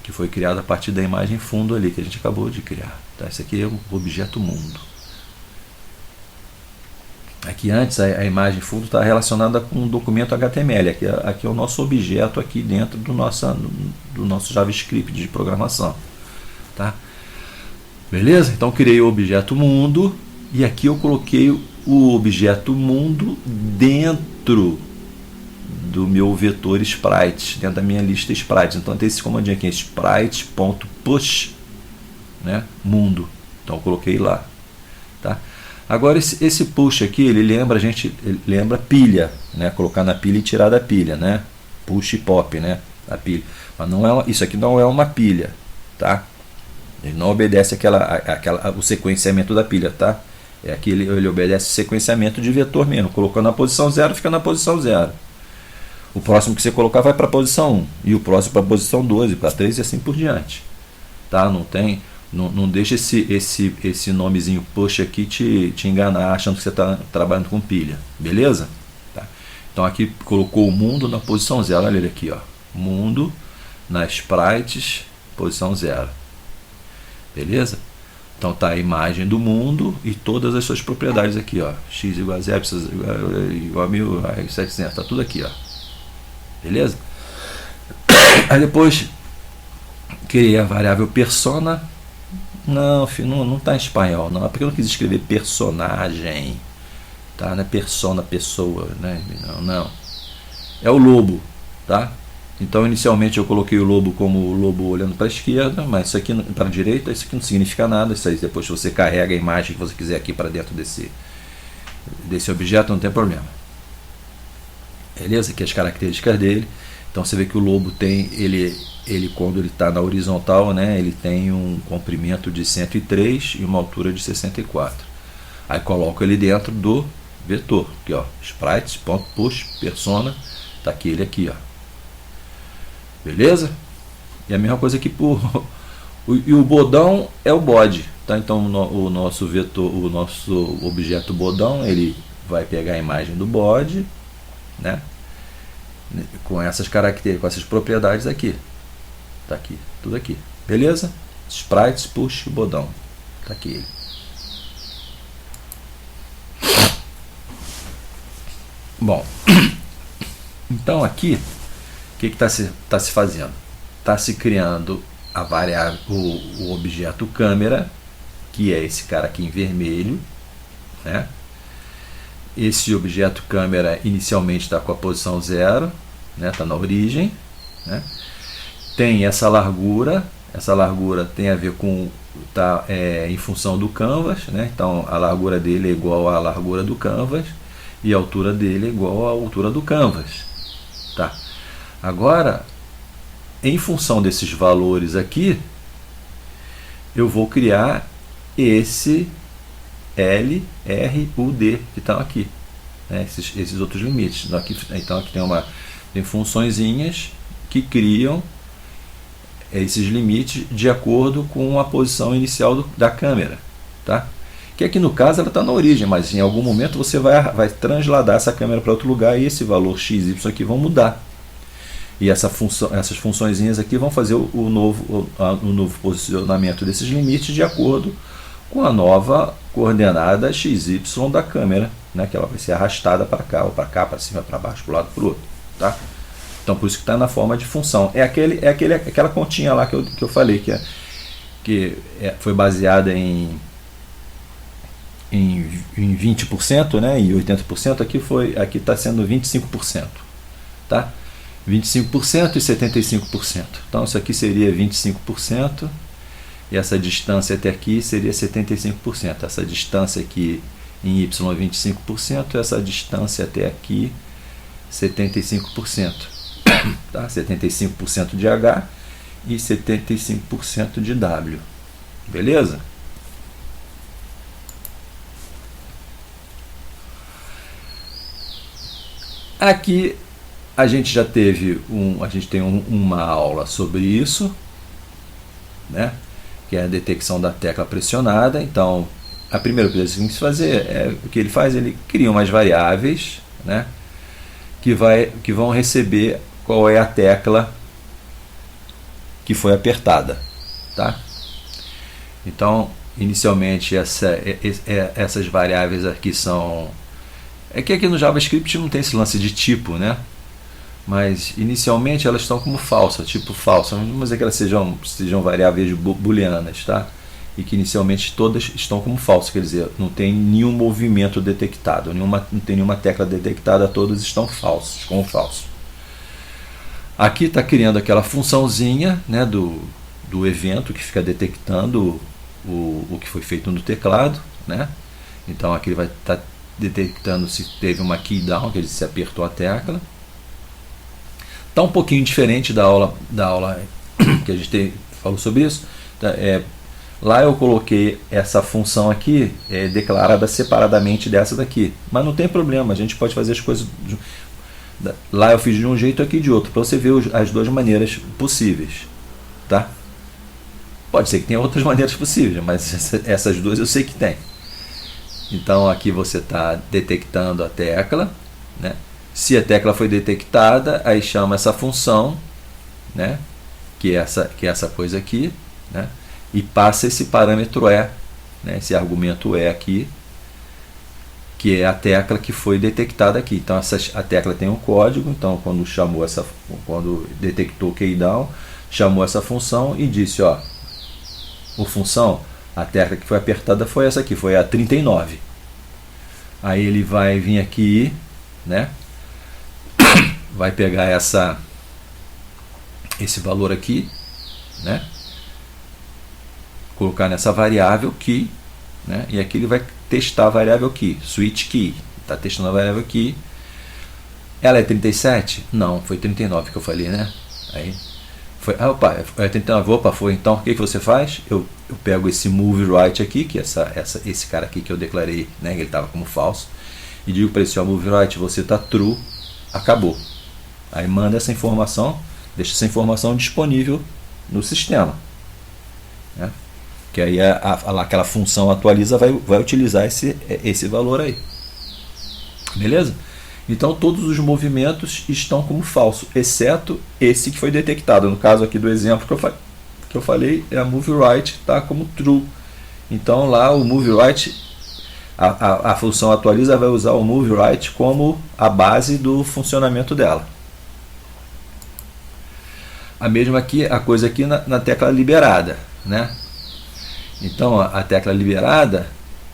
S1: Que foi criado a partir da imagem fundo ali que a gente acabou de criar. Tá? Esse aqui é o objeto mundo. Aqui antes a imagem fundo está relacionada com um documento HTML. Aqui é o nosso objeto aqui dentro do nosso JavaScript de programação. Tá? Beleza? Então criei o objeto mundo e aqui eu coloquei o objeto mundo dentro do meu vetor sprites, dentro da minha lista sprites. Então tem esse comandinho aqui, sprites.push, né, mundo. Então eu coloquei lá, tá? Agora esse push aqui, ele lembra pilha, né? Colocar na pilha e tirar da pilha, né? Push e pop, né? A pilha. Mas não é, isso aqui não é uma pilha, tá? Ele não obedece o sequenciamento da pilha, tá? É aqui ele obedece o sequenciamento de vetor mesmo. Colocou na posição 0, fica na posição 0. O próximo que você colocar vai para a posição 1 e o próximo para a posição 12, para 3 e assim por diante. Tá? Não deixa esse nomezinho push aqui te enganar achando que você está trabalhando com pilha. Beleza? Tá. Então aqui colocou o mundo na posição 0. Olha ele aqui, ó. Mundo na sprites, posição 0. Beleza? Então tá a imagem do mundo e todas as suas propriedades aqui, ó. X igual a zero, igual a 1000, a 700, tá tudo aqui, ó. Beleza? Aí depois criei a variável persona. Não, filho, não tá em espanhol, não. É porque eu não quis escrever personagem. Tá? Não é persona, pessoa, né? Não. É o lobo, tá? Então inicialmente eu coloquei o lobo como o lobo olhando para a esquerda, mas isso aqui para a direita, isso aqui não significa nada. Isso aí depois você carrega a imagem que você quiser aqui para dentro desse objeto, não tem problema. Beleza? Aqui as características dele. Então você vê que o lobo tem, ele quando ele está na horizontal, né, ele tem um comprimento de 103 e uma altura de 64. Aí coloco ele dentro do vetor, aqui ó, sprites.push persona, tá aqui ele aqui, ó. Beleza? E a mesma coisa aqui e o bodão é o bode, tá? Então o nosso vetor, o nosso objeto bodão, ele vai pegar a imagem do bode, né? Com essas características, com essas propriedades aqui. Tá aqui, tudo aqui. Beleza? Sprites, push, bodão. Tá aqui ele. Bom, então aqui o que está se fazendo? Está se criando a variável, o objeto câmera, que é esse cara aqui em vermelho, né? Esse objeto câmera inicialmente está com a posição 0, né? Está na origem, né? Tem essa largura tem a ver com em função do canvas, né? Então a largura dele é igual à largura do canvas e a altura dele é igual à altura do canvas, tá? Agora, em função desses valores aqui, eu vou criar esse L, R, U, D que estão aqui, né? Esses outros limites. Então aqui tem funçõezinhas que criam esses limites de acordo com a posição inicial da câmera, tá? Que aqui no caso ela está na origem, mas em algum momento você vai transladar essa câmera para outro lugar e esse valor x, y aqui vão mudar. E essas funçõezinhas aqui vão fazer o novo posicionamento desses limites de acordo com a nova coordenada XY da câmera, né? Que ela vai ser arrastada para cá, ou para cá, para cima, para baixo, para o lado, para o outro. Tá? Então por isso que está na forma de função. Aquela continha lá que eu falei, foi baseada em 20%, né? E 80%, aqui está sendo 25%. Tá? 25% e 75%. Então isso aqui seria 25% e essa distância até aqui seria 75%. Essa distância aqui em y é 25%, essa distância até aqui 75%. Tá? 75% de H e 75% de W. Beleza? Aqui a gente já teve uma aula sobre isso, né? Que é a detecção da tecla pressionada. Então, a primeira coisa que tem que se fazer é o que ele faz, ele cria umas variáveis, né? Que vão receber qual é a tecla que foi apertada, tá? Então, inicialmente essas variáveis aqui são... É que aqui no JavaScript não tem esse lance de tipo, né? Mas inicialmente elas estão como falsa, tipo falsa. Vamos dizer que elas sejam variáveis booleanas, tá? E que inicialmente todas estão como falsas, quer dizer, não tem nenhum movimento detectado, não tem nenhuma tecla detectada, todas estão falsas, como falso. Aqui está criando aquela funçãozinha, né, do evento que fica detectando o que foi feito no teclado, né? Então aqui ele vai estar detectando se teve uma key down, que ele se apertou a tecla. Está um pouquinho diferente da aula que a gente falou sobre isso. Lá eu coloquei essa função aqui declarada separadamente dessa daqui, mas não tem problema, a gente pode fazer as coisas. Lá eu fiz de um jeito, aqui de outro, para você ver as duas maneiras possíveis, tá? Pode ser que tenha outras maneiras possíveis, mas essas duas eu sei que tem. Então aqui você está detectando a tecla, né? Se a tecla foi detectada, aí chama essa função, né? que é essa coisa aqui, né? E passa esse parâmetro E né? Esse argumento E aqui, que é a tecla que foi detectada aqui. Então a tecla tem um código, então quando detectou o keydown, chamou essa função e disse, ó, o função, a tecla que foi apertada foi essa aqui, foi a 39. Aí ele vai vir aqui, né? Vai pegar esse valor aqui, né? Colocar nessa variável key, né? E aqui ele vai testar a variável key, switch key. Está testando a variável key. Ela é 37? Não, foi 39 que eu falei, né? Aí foi, opa, é 39, opa, foi. Então o que você faz? Eu pego esse move right aqui, que é esse cara aqui que eu declarei, né? Ele estava como falso, e digo para esse move right, você está true, acabou. Aí manda essa informação, deixa essa informação disponível no sistema, né? Que aí aquela função atualiza vai utilizar esse valor aí. Beleza? Então todos os movimentos estão como falso, exceto esse que foi detectado. No caso aqui do exemplo que eu falei, a move right está como true. Então lá o move right, a função atualiza vai usar o move right como a base do funcionamento dela. A mesma aqui, a coisa aqui na tecla liberada, né? Então a tecla liberada,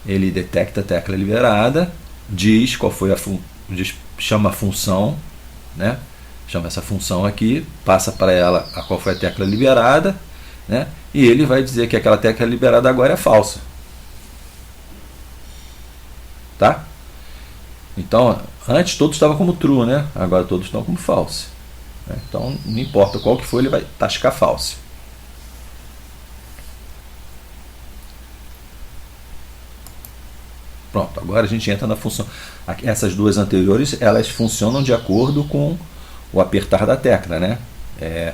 S1: ele detecta a tecla liberada, diz qual foi chama a função, né? Chama essa função aqui, passa para ela qual foi a tecla liberada, né? E ele vai dizer que aquela tecla liberada agora é falsa, tá? Então antes todos estavam como true, né? Agora todos estão como false, né? Então não importa qual que for, ele vai tascar false. Pronto, agora a gente entra na função. Essas duas anteriores, elas funcionam de acordo com o apertar da tecla, né? É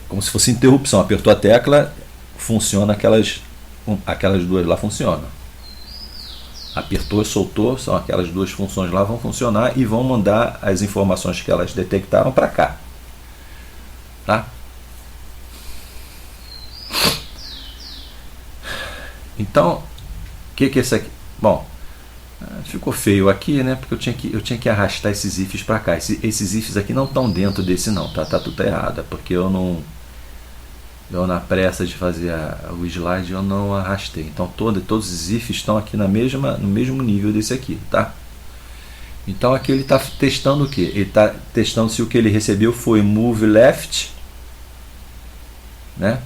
S1: como se fosse interrupção. Apertou a tecla, funciona aquelas duas lá funcionam. Apertou e soltou, são aquelas duas funções lá vão funcionar e vão mandar as informações que elas detectaram para cá, tá? Então, o que é isso aqui? Bom, ficou feio aqui, né? Porque eu tinha que arrastar esses ifs para cá. Esses ifs aqui não estão dentro desse não, tá? Tá tudo errado, porque eu na pressa de fazer o slide eu não arrastei. Então todos os ifs estão aqui no mesmo nível desse aqui, tá? Então aqui ele está testando o que? Ele está testando se o que ele recebeu foi move left, né?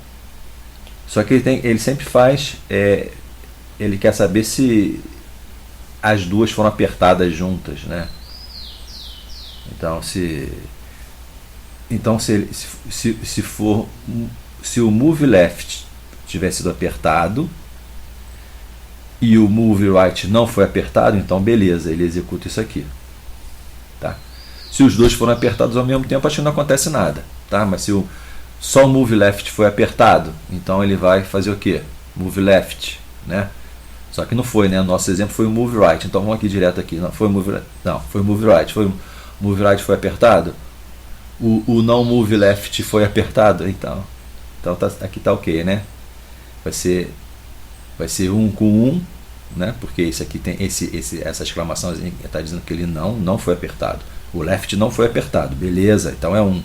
S1: Só que ele sempre faz ele quer saber se as duas foram apertadas juntas, né? Então se o move left tivesse sido apertado e o move right não foi apertado, então beleza, ele executa isso aqui, tá? Se os dois foram apertados ao mesmo tempo, acho que não acontece nada, tá? Mas se só o move left foi apertado, então ele vai fazer o que? Move left, né? Só que não foi, né? Nosso exemplo foi o move right. Então vamos aqui direto aqui. Não foi move right. Foi move right foi apertado. O não move left foi apertado. Então aqui tá ok, né? Vai ser 1 com 1, né? Porque isso aqui tem essa exclamação está dizendo que ele não foi apertado. O left não foi apertado, beleza? Então é 1.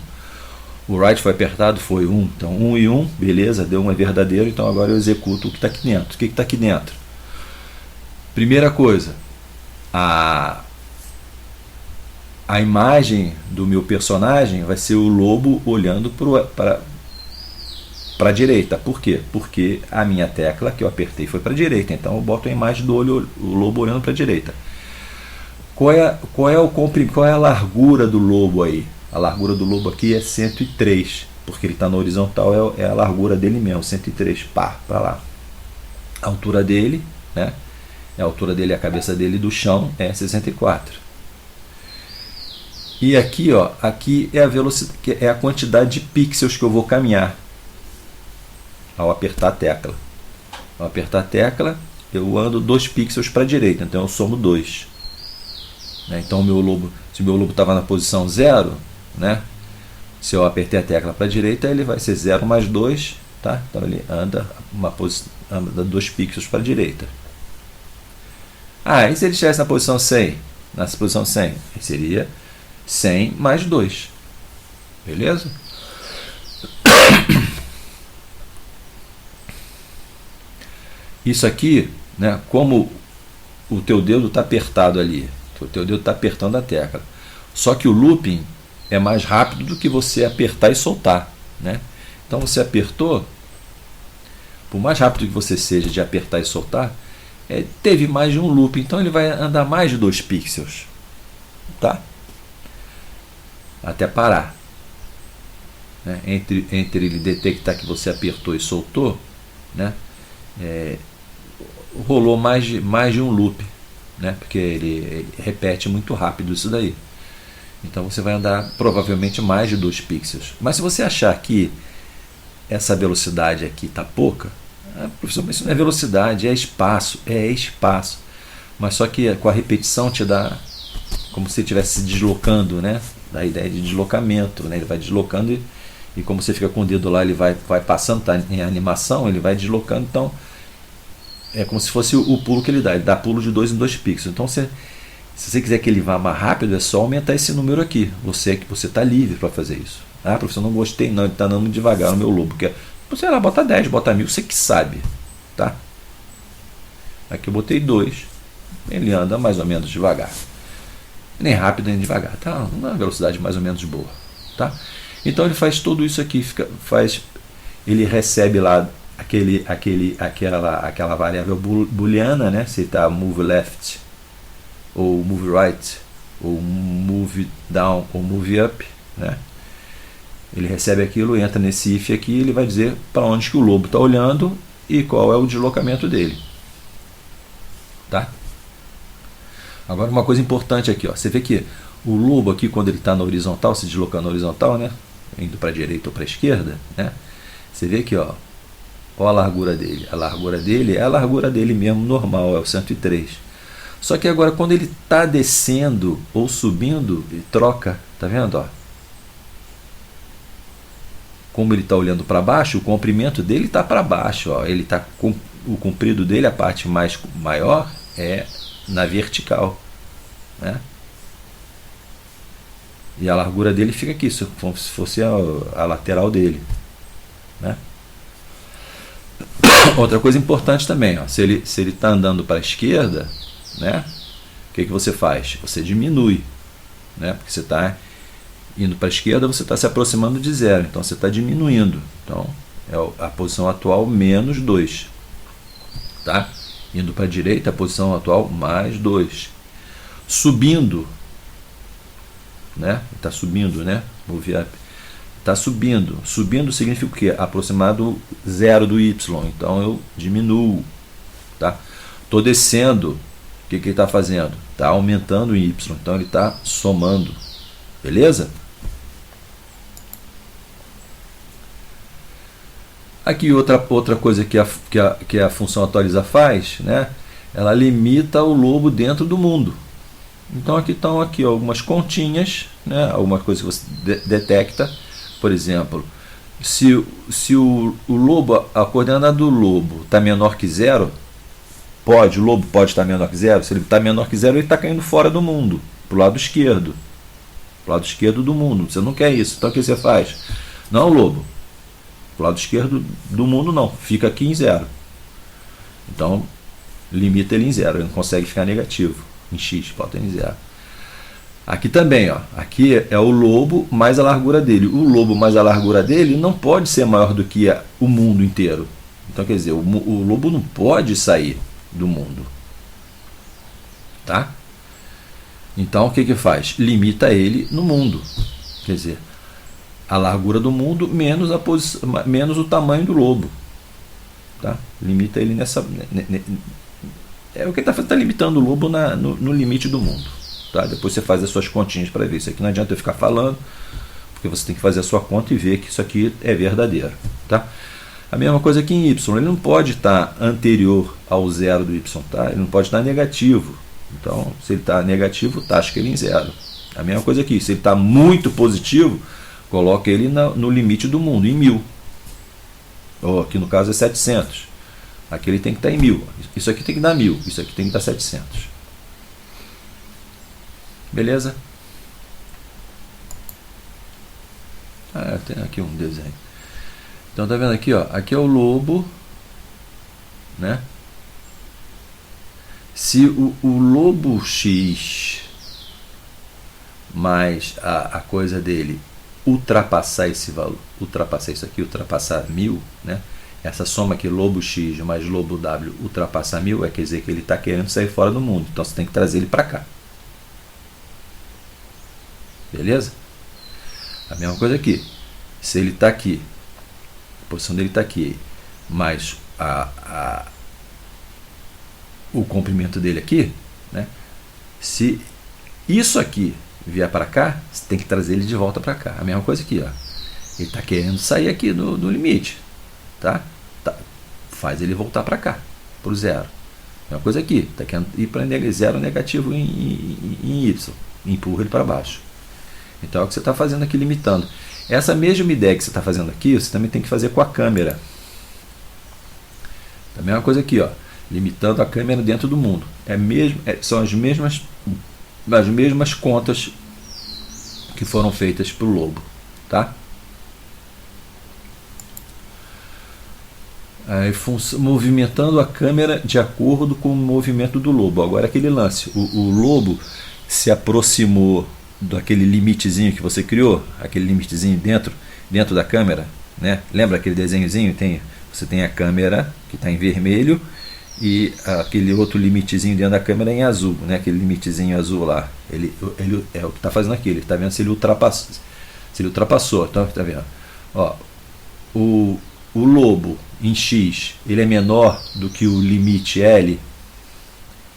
S1: O right foi apertado, foi 1. Então 1 e 1, beleza? Deu um é verdadeiro. Então agora eu executo o que está aqui dentro. O que está aqui dentro? Primeira coisa, a imagem do meu personagem vai ser o lobo olhando para a direita. Por quê? Porque a minha tecla que eu apertei foi para a direita. Então eu boto a imagem do lobo olhando para a direita. Qual é a largura do lobo aí? A largura do lobo aqui é 103, porque ele está na horizontal, é a largura dele mesmo, 103, pá, para lá. A altura dele, né? A altura dele, a cabeça dele do chão é 64. E aqui, ó, aqui é a velocidade, é a quantidade de pixels que eu vou caminhar ao apertar a tecla. Ao apertar a tecla, eu ando 2 pixels para a direita, então eu somo 2. Né? Então se o meu lobo estava na posição 0, né? Se eu apertei a tecla para a direita, ele vai ser 0 mais 2, tá? Então ele anda anda 2 pixels para a direita. E se ele estivesse na posição 100? Nessa posição 100, seria 100 mais 2. Beleza? Isso aqui, né, como o teu dedo está apertado ali, o teu dedo está apertando a tecla. Só que o looping é mais rápido do que você apertar e soltar, né? Então você apertou, por mais rápido que você seja de apertar e soltar, teve mais de um loop, então ele vai andar mais de 2 pixels, tá? Até parar, né? Entre ele detectar que você apertou e soltou, né? Rolou mais de um loop, né? Porque ele repete muito rápido isso daí. Então você vai andar provavelmente mais de 2 pixels. Mas se você achar que essa velocidade aqui está pouca, professor, mas isso não é velocidade, é espaço. Mas só que com a repetição te dá como se estivesse se deslocando, né? Da ideia de deslocamento, né? Ele vai deslocando e como você fica com o dedo lá, ele vai passando, tá em animação, ele vai deslocando, então é como se fosse o pulo que ele dá pulo de 2 em 2 pixels. Então se você quiser que ele vá mais rápido, é só aumentar esse número aqui. Você está livre para fazer isso. Professor, não gostei não, ele está andando muito devagar no meu lobo. Sei lá, bota 10, bota 1000, você que sabe, tá? Aqui eu botei 2, ele anda mais ou menos devagar, nem rápido nem devagar, tá? Uma velocidade mais ou menos boa, tá? Então ele faz tudo isso aqui, ele recebe lá aquela variável booleana, né? Se está move left ou move right ou move down ou move up, né? Ele recebe aquilo, entra nesse if aqui, ele vai dizer para onde que o lobo está olhando e qual é o deslocamento dele, tá? Agora uma coisa importante aqui, ó, você vê que o lobo aqui, quando ele está na horizontal, se deslocando na horizontal, né, indo para a direita ou para a esquerda, né, você vê aqui, ó a largura dele. A largura dele é a largura dele mesmo, normal, é o 103. Só que agora quando ele está descendo ou subindo, ele troca, tá vendo, ó? Como ele está olhando para baixo, o comprimento dele está para baixo, ó. Ele tá com o comprido dele, a parte maior é na vertical, né? E a largura dele fica aqui, como se fosse a lateral dele, né? Outra coisa importante também, ó, se ele está andando para a esquerda, né? O que você faz? Você diminui, né? Porque você está indo para a esquerda, você está se aproximando de 0, então você está diminuindo. Então é a posição atual menos 2, tá? Indo para a direita, a posição atual mais 2. Subindo, né? Está subindo, né? Move up. Está subindo. Subindo significa o quê? Aproximado 0 do y. Então eu diminuo, tá? Estou descendo. O que ele está fazendo? Está aumentando o y. Então ele está somando. Beleza? Aqui outra coisa que a função atualizar faz, né? Ela limita o lobo dentro do mundo. Então aqui estão algumas continhas, né? Algumas coisas que você detecta. Por exemplo, se o lobo, a coordenada do lobo está menor que 0, o lobo pode estar menor que 0. Se ele está menor que 0, ele está caindo fora do mundo, para o lado esquerdo. Para o lado esquerdo do mundo. Você não quer isso. Então o que você faz? Não, lobo. Para o lado esquerdo do mundo não. Fica aqui em 0. Então, limita ele em 0. Ele não consegue ficar negativo. Em x, bota em 0. Aqui também, ó. Aqui é o lobo mais a largura dele. O lobo mais a largura dele não pode ser maior do que o mundo inteiro. Então, quer dizer, o lobo não pode sair do mundo. Tá? Então, o que faz? Limita ele no mundo. Quer dizer, a largura do mundo menos o tamanho do lobo. Tá? Limita ele nessa... É o que está limitando o lobo no limite do mundo. Tá? Depois você faz as suas continhas para ver. Isso aqui não adianta eu ficar falando, porque você tem que fazer a sua conta e ver que isso aqui é verdadeiro. Tá? A mesma coisa aqui em y. Ele não pode estar anterior ao 0 do y. Tá? Ele não pode estar negativo. Então, se ele está negativo, tasca ele em 0. A mesma coisa aqui. Se ele está muito positivo, coloca ele no limite do mundo, em 1000. Ou aqui no caso é 700. Aqui ele tem que estar em 1000. Isso aqui tem que dar 1000. Isso aqui tem que dar 700. Beleza? Tem aqui um desenho. Então tá vendo aqui, ó? Aqui é o lobo, né? Se o lobo X mais a coisa dele ultrapassar esse valor, ultrapassar isso aqui, ultrapassar 1000, né? Essa soma aqui, lobo X mais lobo W, ultrapassar 1000, quer dizer que ele está querendo sair fora do mundo. Então você tem que trazer ele para cá. Beleza? A mesma coisa aqui. Se ele está aqui, a posição dele está aqui, mais o comprimento dele aqui, né? Se isso aqui vier para cá, você tem que trazer ele de volta para cá. A mesma coisa aqui, ó. Ele está querendo sair aqui do limite, tá? Faz ele voltar para cá, para o zero. A mesma coisa aqui, está querendo ir para zero negativo em y, empurra ele para baixo. Então é o que você está fazendo aqui, limitando. Essa mesma ideia que você está fazendo aqui, você também tem que fazer com a câmera. A mesma coisa aqui, ó, limitando a câmera dentro do mundo. São as mesmas contas que foram feitas para o lobo, tá? Aí, movimentando a câmera de acordo com o movimento do lobo. Agora aquele lance, o lobo se aproximou daquele limitezinho que você criou, aquele limitezinho dentro da câmera, né? Lembra aquele desenhozinho? Você tem a câmera que está em vermelho e aquele outro limitezinho dentro da câmera em azul, né? Aquele limitezinho azul lá, ele é o que está fazendo aqui, ele está vendo se ele ultrapassou, então tá vendo? Ó, o lobo em X, ele é menor do que o limite L,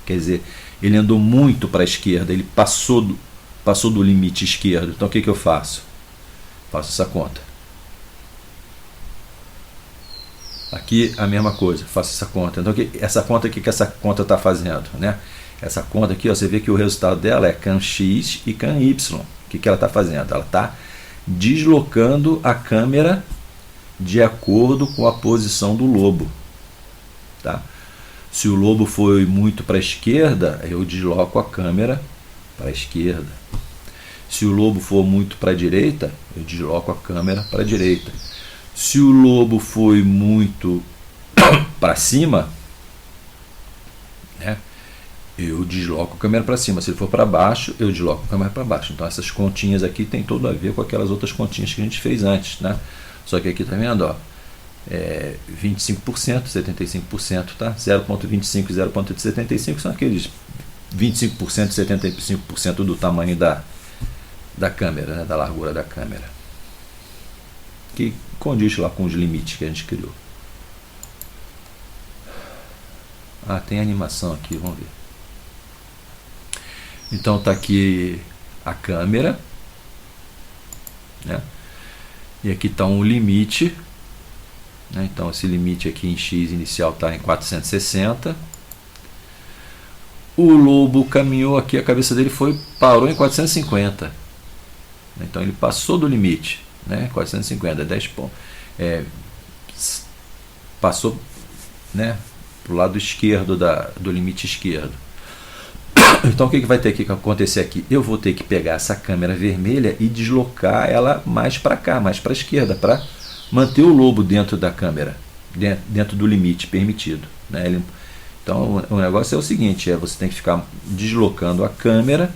S1: quer dizer, ele andou muito para a esquerda, ele passou do limite esquerdo. Então o que eu faço? Faço essa conta. Aqui a mesma coisa, faço essa conta. Então essa conta, o que essa conta está fazendo, né? Essa conta aqui, ó, você vê que o resultado dela é can X e can Y. O que ela está fazendo? Ela está deslocando a câmera de acordo com a posição do lobo, tá? Se o lobo foi muito para a esquerda, eu desloco a câmera para a esquerda. Se o lobo for muito para a direita, eu desloco a câmera para a direita. Se o lobo foi muito para cima, né, eu desloco a câmera para cima. Se ele for para baixo, eu desloco a câmera para baixo. Então essas continhas aqui tem tudo a ver com aquelas outras continhas que a gente fez antes, né? Só que aqui tá vendo, ó, 25%, 75%, tá? 0,25 e 0,75 são aqueles 25% e 75% do tamanho da câmera, né? Da largura da câmera, que condiz lá com os limites que a gente criou. Tem animação aqui, vamos ver. Então tá aqui a câmera, né? E aqui está um limite, né? Então esse limite aqui em X inicial está em 460. O lobo caminhou aqui, a cabeça dele parou em 450. Então ele passou do limite, né? 450, 10 pontos. Passou, né, para o lado esquerdo do limite esquerdo. Então o que vai ter que acontecer aqui? Eu vou ter que pegar essa câmera vermelha e deslocar ela mais para cá, mais para a esquerda, para manter o lobo dentro da câmera, dentro do limite permitido, né? Então o negócio é o seguinte, você tem que ficar deslocando a câmera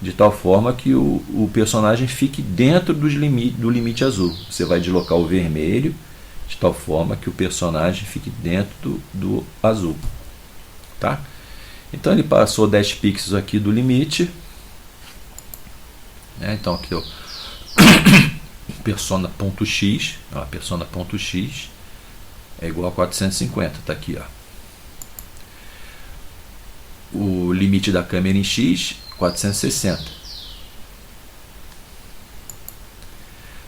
S1: de tal forma que o personagem fique dentro do limite azul. Você vai deslocar o vermelho de tal forma que o personagem fique dentro do azul, tá? Então ele passou 10 pixels aqui do limite, né? Então aqui o persona.x, persona.x é igual a 450, tá aqui, ó. O limite da câmera em X, 460.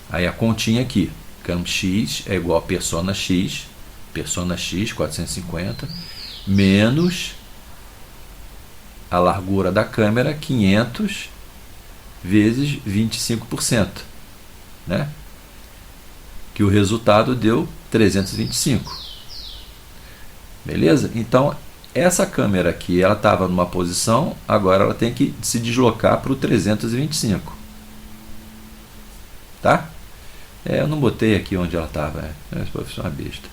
S1: Aí a continha aqui, cam X é igual a persona X 450, menos a largura da câmera, 500 vezes 25%, né? Que o resultado deu 325. Beleza? Então, essa câmera aqui, ela estava numa posição, agora ela tem que se deslocar para o 325. Tá? Eu não botei aqui onde ela estava. Foi uma besta.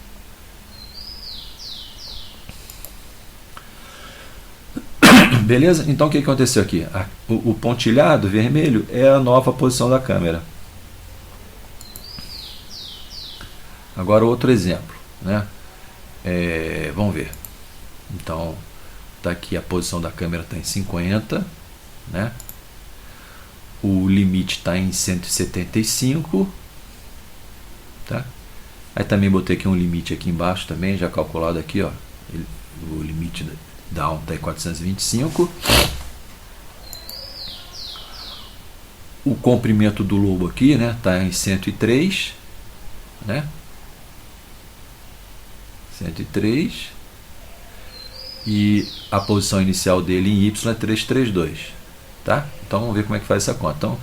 S1: Beleza? Então o que aconteceu aqui? O pontilhado vermelho é a nova posição da câmera. Agora outro exemplo, né? Vamos ver. Então, tá aqui a posição da câmera está em 50, né? O limite está em 175, tá? Aí também botei aqui um limite aqui embaixo também, já calculado aqui, ó. O limite da alta está em 425. O comprimento do lobo aqui, né, está em 103, né? 103. E a posição inicial dele em Y é 332, tá? Então vamos ver como é que faz essa conta. Então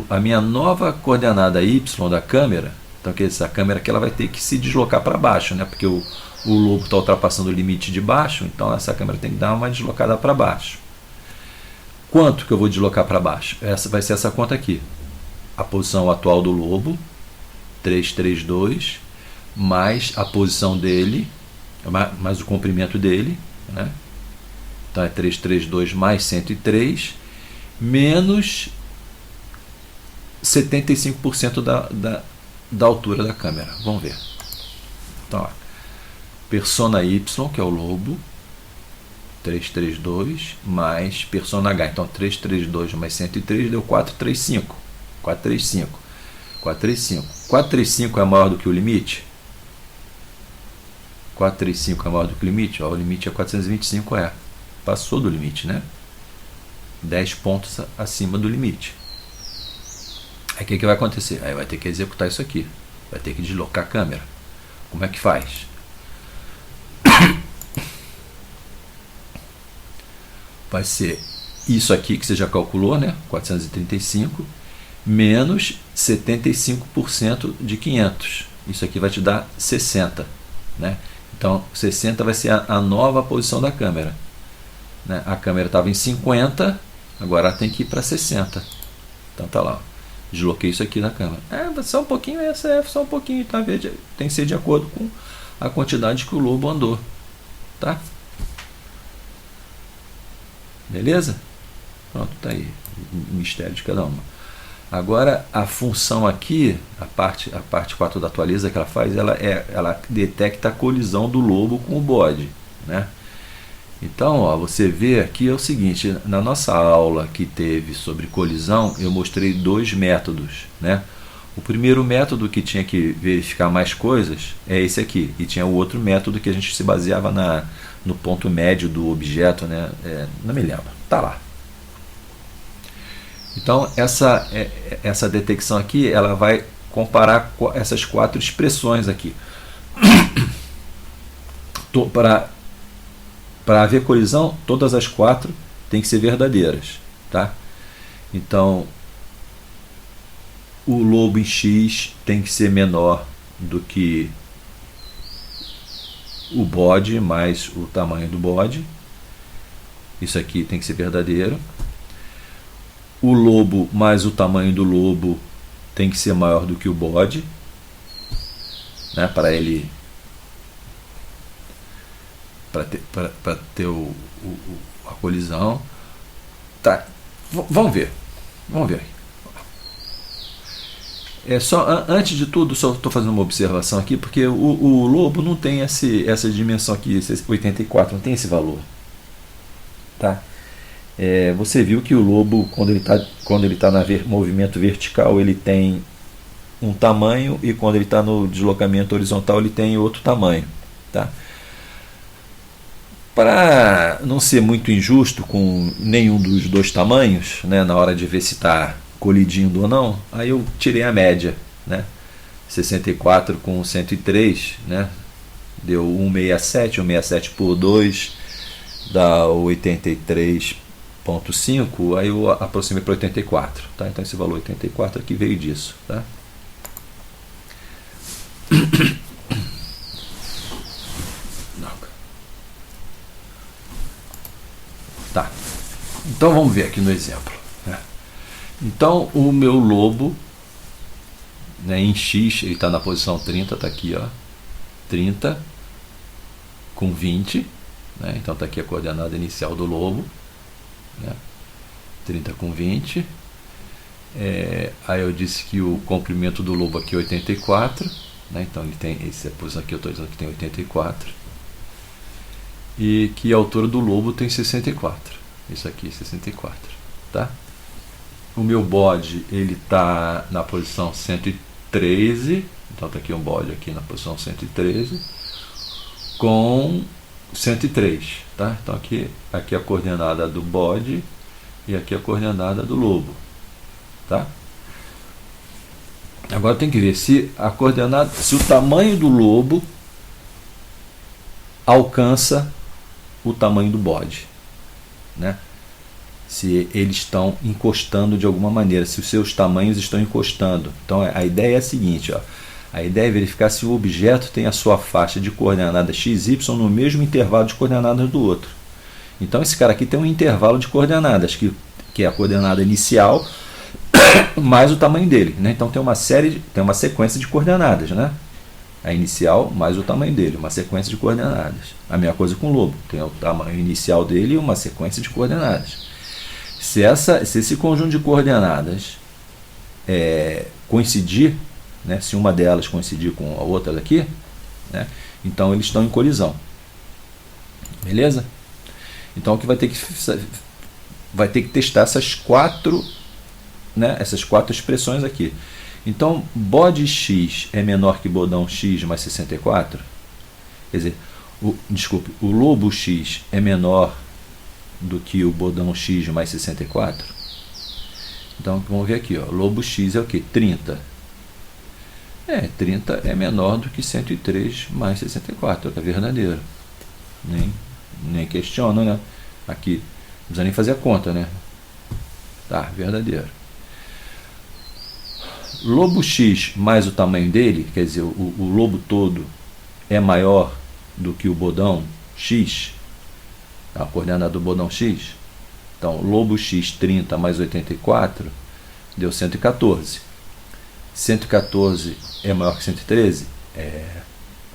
S1: a minha nova coordenada Y da câmera, então que essa câmera que ela vai ter que se deslocar para baixo, né? Porque o lobo está ultrapassando o limite de baixo, então essa câmera tem que dar uma deslocada para baixo. Quanto que eu vou deslocar para baixo? Essa vai ser essa conta aqui. A posição atual do lobo, 332, mais a posição dele, mais o comprimento dele, né? Então é 332 mais 103, menos 75% da altura da câmera. Vamos ver. Então, ó, persona Y, que é o lobo, 332 mais persona H. Então 332 mais 103 deu 435. 435. 435. 435 é maior do que o limite? 435 é maior do que o limite? Ó, o limite é 425, passou do limite, né? 10 pontos acima do limite. Aí o que vai acontecer? Aí vai ter que executar isso aqui. Vai ter que deslocar a câmera. Como é que faz? Vai ser isso aqui que você já calculou, né? 435 menos 75% de 500. Isso aqui vai te dar 60, né? Então 60 vai ser a nova posição da câmera, né? A câmera estava em 50, agora ela tem que ir para 60. Então tá lá, desloquei isso aqui na câmera. Só um pouquinho, só um pouquinho, tá? Tem que ser de acordo com a quantidade que o lobo andou, tá? Beleza? Pronto, tá aí o mistério de cada uma. Agora a função aqui, a parte 4 da atualiza que ela faz, ela detecta a colisão do lobo com o bode, né? Então, ó, você vê aqui é o seguinte, na nossa aula que teve sobre colisão, eu mostrei dois métodos, né? O primeiro método que tinha que verificar mais coisas é esse aqui, e tinha o outro método que a gente se baseava no ponto médio do objeto, né? Não me lembro, tá lá. Então essa detecção aqui, ela vai comparar essas quatro expressões aqui. Para haver colisão, todas as quatro têm que ser verdadeiras, tá? Então o lobo em X tem que ser menor do que o bode mais o tamanho do bode. Isso aqui tem que ser verdadeiro. O lobo mais o tamanho do lobo tem que ser maior do que o bode, né? Para ter a colisão. Tá, vamos ver. Antes de tudo, só estou fazendo uma observação aqui, porque o lobo não tem essa dimensão aqui, esse 84, não tem esse valor, tá? Você viu que o lobo, quando ele está no movimento vertical, ele tem um tamanho, e quando ele está no deslocamento horizontal, ele tem outro tamanho, tá? Para não ser muito injusto com nenhum dos dois tamanhos, né, na hora de ver se está colidindo ou não, aí eu tirei a média, né? 64 com 103, né? Deu 167, 167 por 2 dá 83,5, aí eu aproximei para 84, tá? Então esse valor 84 aqui veio disso, tá? Então vamos ver aqui no exemplo, né? Então o meu lobo, né, em X, ele está na posição 30, está aqui, ó, 30 com 20, né? Então está aqui a coordenada inicial do lobo, né? 30 com 20. Aí eu disse que o comprimento do lobo aqui é 84, né? Então ele tem essa posição aqui, eu estou dizendo que tem 84, e que a altura do lobo tem 64. Isso aqui, 64, tá? O meu bode, ele está na posição 113, então está aqui um bode aqui na posição 113, com 103, tá? Então aqui a coordenada do bode e aqui a coordenada do lobo, tá? Agora tem que ver se a coordenada, se o tamanho do lobo alcança o tamanho do bode, né? Se eles estão encostando de alguma maneira, se os seus tamanhos estão encostando. Então a ideia é a seguinte, ó, a ideia é verificar se o objeto tem a sua faixa de coordenadas x, y no mesmo intervalo de coordenadas do outro. Então esse cara aqui tem um intervalo de coordenadas, que é a coordenada inicial mais o tamanho dele, né? Então tem uma sequência de coordenadas, né? A inicial mais o tamanho dele, uma sequência de coordenadas. A mesma coisa com o lobo, tem o tamanho inicial dele e uma sequência de coordenadas. Se esse conjunto de coordenadas coincidir, né, se uma delas coincidir com a outra daqui, né, então eles estão em colisão. Beleza? Então o que vai ter que testar essas quatro expressões aqui. Então, bode x é menor que bodão x mais 64? Quer dizer, o lobo x é menor do que o bodão x mais 64? Então, vamos ver aqui, ó, lobo x é o que? 30. 30 é menor do que 103 mais 64, é verdadeiro. Nem questiono, né? Aqui, não precisa nem fazer a conta, né? Tá, verdadeiro. Lobo x mais o tamanho dele, quer dizer, o lobo todo é maior do que o bodão x, a coordenada do bodão x. Então, lobo x 30 mais 84 deu 114. 114 é maior que 113?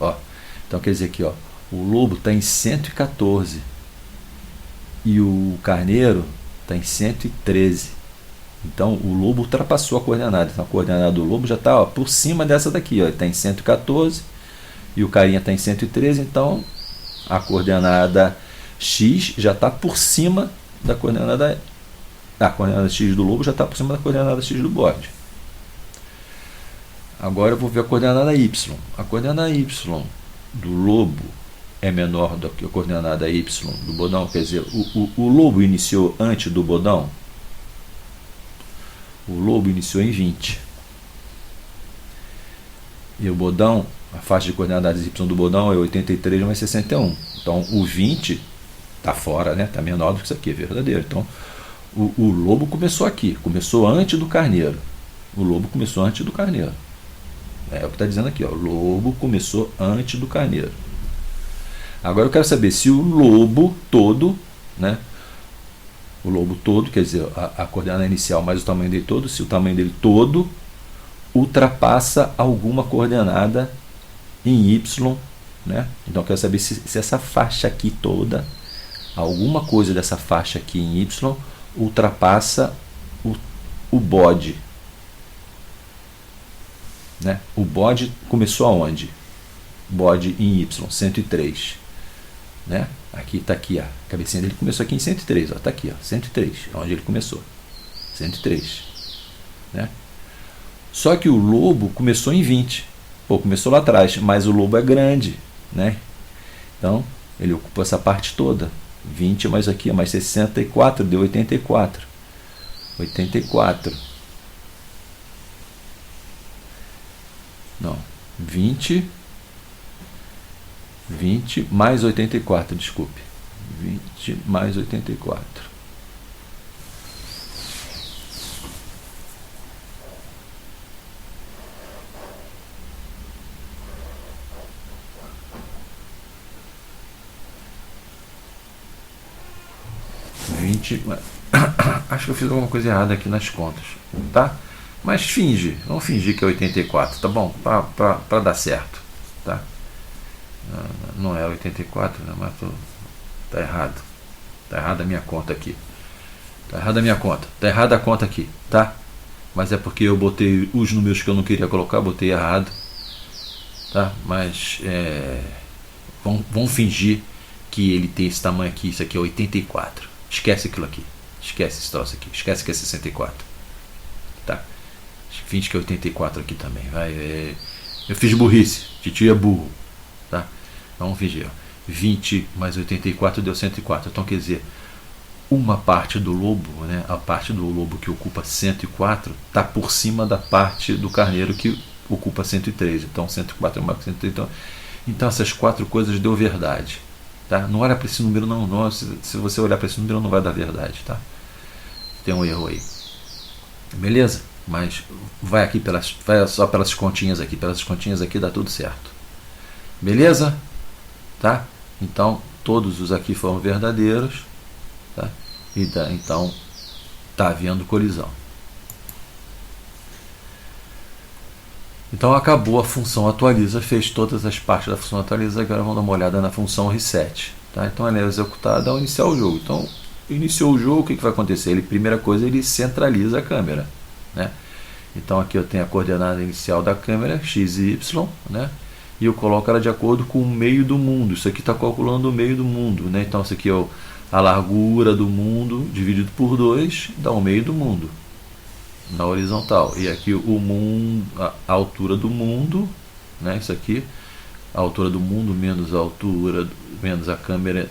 S1: Ó, então quer dizer aqui, ó, o lobo está em 114 e o carneiro está em 113. Então o lobo ultrapassou a coordenada. Então a coordenada do lobo já está por cima dessa daqui. Ele está em 114 e o carinha está em 113. Então a coordenada x já está por cima da coordenada. A coordenada x do lobo já está por cima da coordenada x do bode. Agora eu vou ver a coordenada y. A coordenada y do lobo é menor do que a coordenada y do bodão. Quer dizer, o lobo iniciou antes do bodão. O lobo iniciou em 20. E o bodão, a faixa de coordenadas y do bodão é 83 mais 61. Então o 20 está fora, né? Está menor do que isso aqui, é verdadeiro. Então o lobo começou aqui, começou antes do carneiro. O lobo começou antes do carneiro. É o que está dizendo aqui, ó. O lobo começou antes do carneiro. Agora eu quero saber se o lobo todo, né? O lobo todo, quer dizer, a coordenada inicial mais o tamanho dele todo, se o tamanho dele todo ultrapassa alguma coordenada em y, né? Então eu quero saber se essa faixa aqui toda, alguma coisa dessa faixa aqui em y ultrapassa o bode, né? O bode começou aonde? Bode em y, 103, né? Aqui está aqui, a cabecinha dele começou aqui em 103, está aqui, ó, 103, é onde ele começou, 103, né? Só que o lobo começou em 20, pô, começou lá atrás, mas o lobo é grande, né? Então ele ocupou essa parte toda, 20 mais aqui, mais 64, deu 84, 84, não, 20 mais 84, desculpe. 20 mais 84. 20. Acho que eu fiz alguma coisa errada aqui nas contas, tá? Mas vamos fingir que é 84, tá bom? Para dar certo, tá? Não é 84, né? Mas tá errado. Tá errada a minha conta aqui. Tá errada a minha conta. Tá errada a conta aqui, tá? Mas é porque eu botei os números que eu não queria colocar, botei errado, tá? Mas vamos fingir que ele tem esse tamanho aqui. Isso aqui é 84. Esquece aquilo aqui. Esquece esse troço aqui. Esquece que é 64. Tá? Finge que é 84 aqui também. Vai. Eu fiz burrice. Titio é burro. Tá? Vamos fingir. 20 mais 84 deu 104. Então quer dizer, uma parte do lobo, né, a parte do lobo que ocupa 104 está por cima da parte do carneiro que ocupa 103. Então 104 é maior que 103. Então essas quatro coisas deu verdade. Tá? Não olha para esse número não. Se você olhar para esse número não vai dar verdade. Tá? Tem um erro aí. Beleza? Mas vai só pelas continhas aqui. Pelas continhas aqui dá tudo certo. Beleza? Tá? Então todos os aqui foram verdadeiros. Tá? Então está havendo colisão. Então acabou a função atualiza, fez todas as partes da função atualiza. Agora vamos dar uma olhada na função reset. Tá? Então ela é executada ao iniciar o jogo. Então iniciou o jogo, o que vai acontecer? Primeira coisa, ele centraliza a câmera. Né? Então aqui eu tenho a coordenada inicial da câmera, x e y, né? E eu coloco ela de acordo com o meio do mundo. Isso aqui está calculando o meio do mundo. Né? Então isso aqui é a largura do mundo dividido por 2 dá o meio do mundo na horizontal. E aqui o mundo, a altura do mundo, né? Isso aqui, a altura do mundo menos a altura, menos a câmera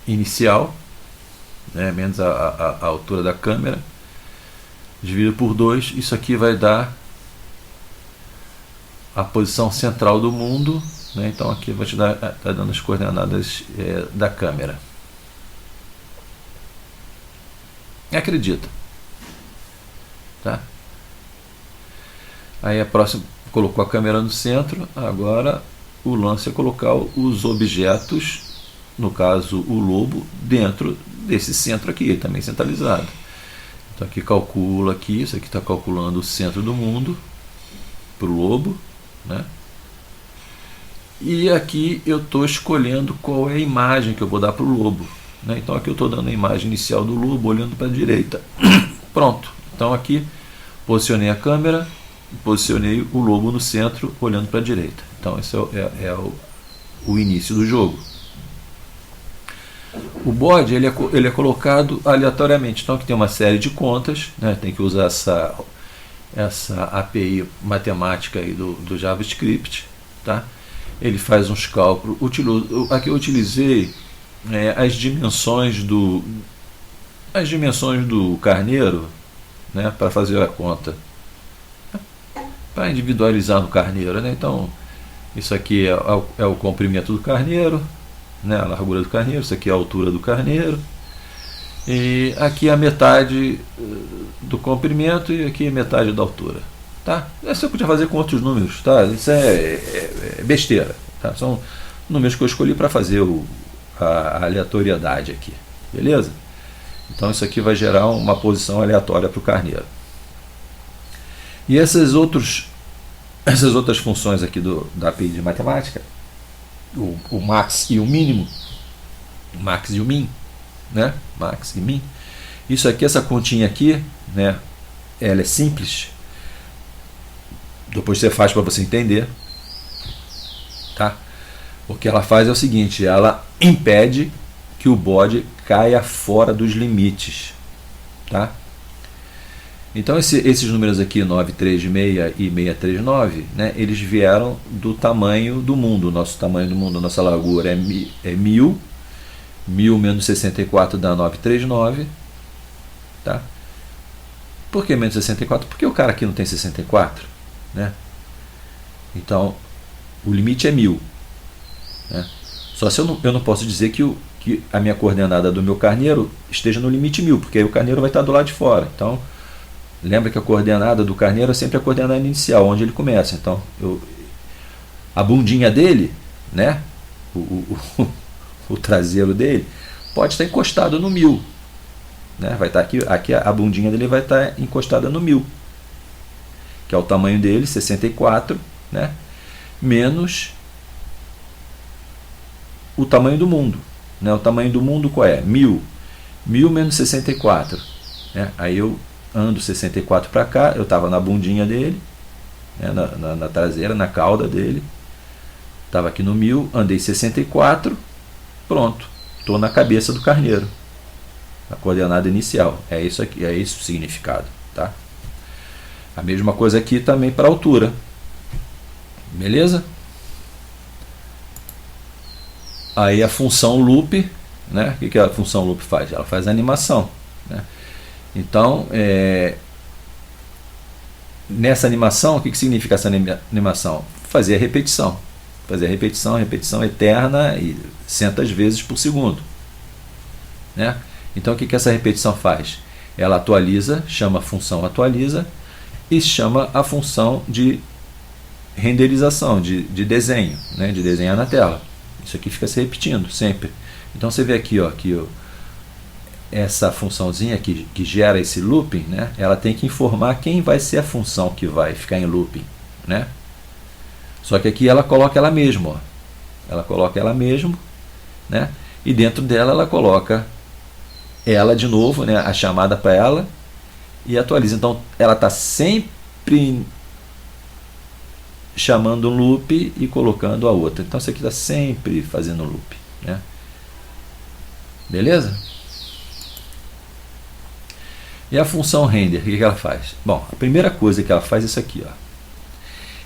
S1: inicial, né? Menos a altura da câmera, dividido por 2. Isso aqui vai dar a posição central do mundo. Né? Então aqui eu vou te dar, tá dando as coordenadas da câmera. Acredita, tá? Aí a próxima, colocou a câmera no centro. Agora o lance é colocar os objetos, no caso o lobo, dentro desse centro aqui, também centralizado. Então aqui calcula aqui, isso aqui está calculando o centro do mundo para o lobo, né? E aqui eu estou escolhendo qual é a imagem que eu vou dar para o lobo. Né? Então aqui eu estou dando a imagem inicial do lobo olhando para a direita. Pronto. Então aqui posicionei a câmera, posicionei o lobo no centro olhando para a direita. Então esse é o início do jogo. O bode ele é colocado aleatoriamente. Então aqui tem uma série de contas. Né? Tem que usar essa API matemática aí do JavaScript. Tá? Ele faz uns cálculos. Aqui eu utilizei as dimensões do carneiro, né, para fazer a conta, para individualizar no carneiro. Né? Então isso aqui é o comprimento do carneiro, né, a largura do carneiro. Isso aqui é a altura do carneiro, e aqui a metade do comprimento e aqui a metade da altura. Tá? Isso eu podia fazer com outros números, tá? Isso é besteira, tá? São números que eu escolhi para fazer a aleatoriedade aqui, beleza? Então isso aqui vai gerar uma posição aleatória para o carneiro. E essas outras funções aqui da API de matemática, o max e o mínimo, o max e o min, né? Max e min. Isso aqui, essa continha aqui, né? Ela é simples. Depois você faz para você entender, tá? O que ela faz é o seguinte: ela impede que o bode caia fora dos limites, tá? Então esses números aqui, 936 e 639, né, eles vieram do tamanho do mundo. Nosso tamanho do mundo, nossa largura é 1000 menos 64 dá 939, tá? Por que menos 64? Porque o cara aqui não tem 64, né? Então o limite é 1000, né? Só se eu não posso dizer que a minha coordenada do meu carneiro esteja no limite 1000, porque aí o carneiro vai estar do lado de fora. Então lembra que a coordenada do carneiro é sempre a coordenada inicial, onde ele começa. Então a bundinha dele, né, o traseiro dele, pode estar encostado no 1000. Né? Vai estar aqui a bundinha dele vai estar encostada no 1000, que é o tamanho dele, 64, né? Menos o tamanho do mundo. Né? O tamanho do mundo qual é? 1000. 1000 menos 64. Né? Aí eu ando 64 para cá, eu estava na bundinha dele, né? na traseira, na cauda dele. Estava aqui no 1000, andei 64, pronto. Estou na cabeça do carneiro. A coordenada inicial. É isso aqui, é isso o significado. Tá? A mesma coisa aqui também para a altura. Beleza? Aí a função loop, né? O que a função loop faz? Ela faz a animação. Né? Então, nessa animação, o que significa essa animação? Fazer a repetição. Fazer a repetição eterna e centas vezes por segundo. Né? Então, o que essa repetição faz? Ela atualiza, chama a função atualiza, e chama a função de renderização, de desenho, né? De desenhar na tela. Isso aqui fica se repetindo sempre. Então você vê aqui, ó, que essa funçãozinha que gera esse looping, né? Ela tem que informar quem vai ser a função que vai ficar em looping. Né? Só que aqui ela coloca ela mesma. Ó. Ela coloca ela mesma, né? E dentro dela ela coloca ela de novo, né? A chamada para ela, e atualiza. Então ela está sempre chamando um loop e colocando a outra. Então isso aqui está sempre fazendo loop. Né? Beleza? E a função render, o que ela faz? Bom, a primeira coisa que ela faz é isso aqui. Ó.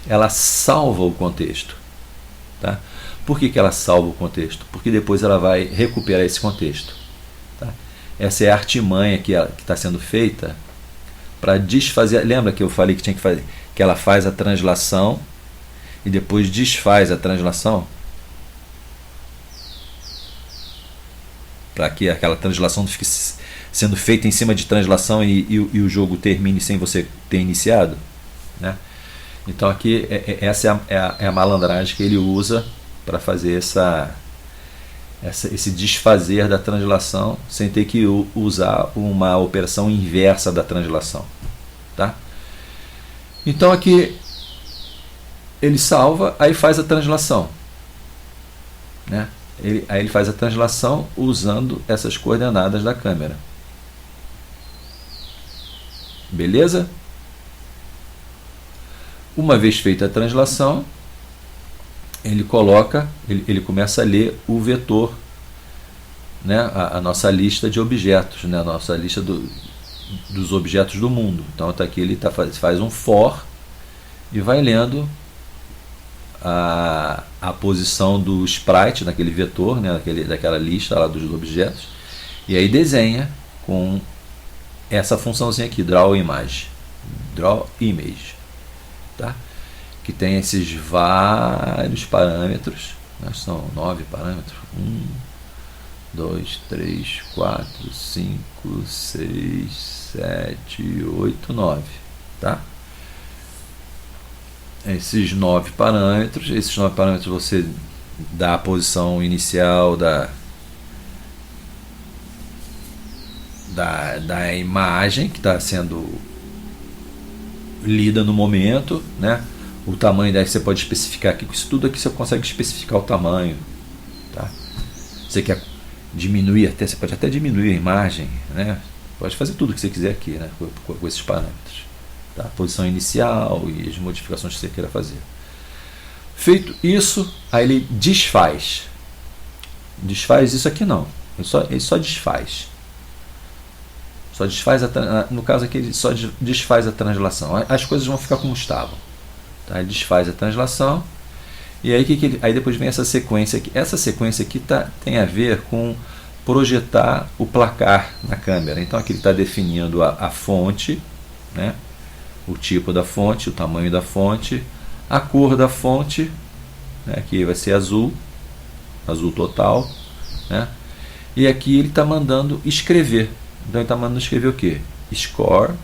S1: Ela salva o contexto. Tá? Por que ela salva o contexto? Porque depois ela vai recuperar esse contexto. Tá? Essa é a artimanha que está sendo feita para desfazer. Lembra que eu falei que tinha que fazer, que ela faz a translação e depois desfaz a translação? Para que aquela translação não fique sendo feita em cima de translação e o jogo termine sem você ter iniciado. Né? Então aqui essa é a malandragem que ele usa para fazer esse desfazer da translação sem ter que usar uma operação inversa da translação. Tá? Então aqui ele salva, aí faz a translação. Né? Aí ele faz a translação usando essas coordenadas da câmera. Beleza? Uma vez feita a translação, ele começa a ler o vetor, né? a nossa lista de objetos, né? A nossa lista dos objetos do mundo. Então tá aqui, ele faz um for e vai lendo a posição do sprite naquele vetor, né? daquela lista lá dos objetos, e aí desenha com essa funçãozinha aqui, draw image. Tá? Que tem esses vários parâmetros, né? São 9 parâmetros, 1, 2, 3, 4, 5, 6, 7, 8, 9, tá? Esses 9 parâmetros você dá a posição inicial da imagem que está sendo lida no momento, né? O tamanho daí você pode especificar aqui, com isso tudo aqui você consegue especificar o tamanho, tá? Você quer diminuir até, você pode até diminuir a imagem, né? Pode fazer tudo que você quiser aqui, né? com esses parâmetros, tá? A posição inicial e as modificações que você queira fazer. Feito isso, aí ele desfaz isso aqui não, ele só desfaz. Só desfaz no caso aqui ele só desfaz a translação. As coisas vão ficar como estavam. Tá? Ele desfaz a translação. E aí, aí depois vem essa sequência aqui. Essa sequência aqui tem a ver com projetar o placar na câmera. Então aqui ele está definindo a fonte, né? O tipo da fonte, o tamanho da fonte, a cor da fonte, né? Aqui vai ser azul total, né? E aqui ele está mandando escrever. Então ele está mandando escrever o que? Score,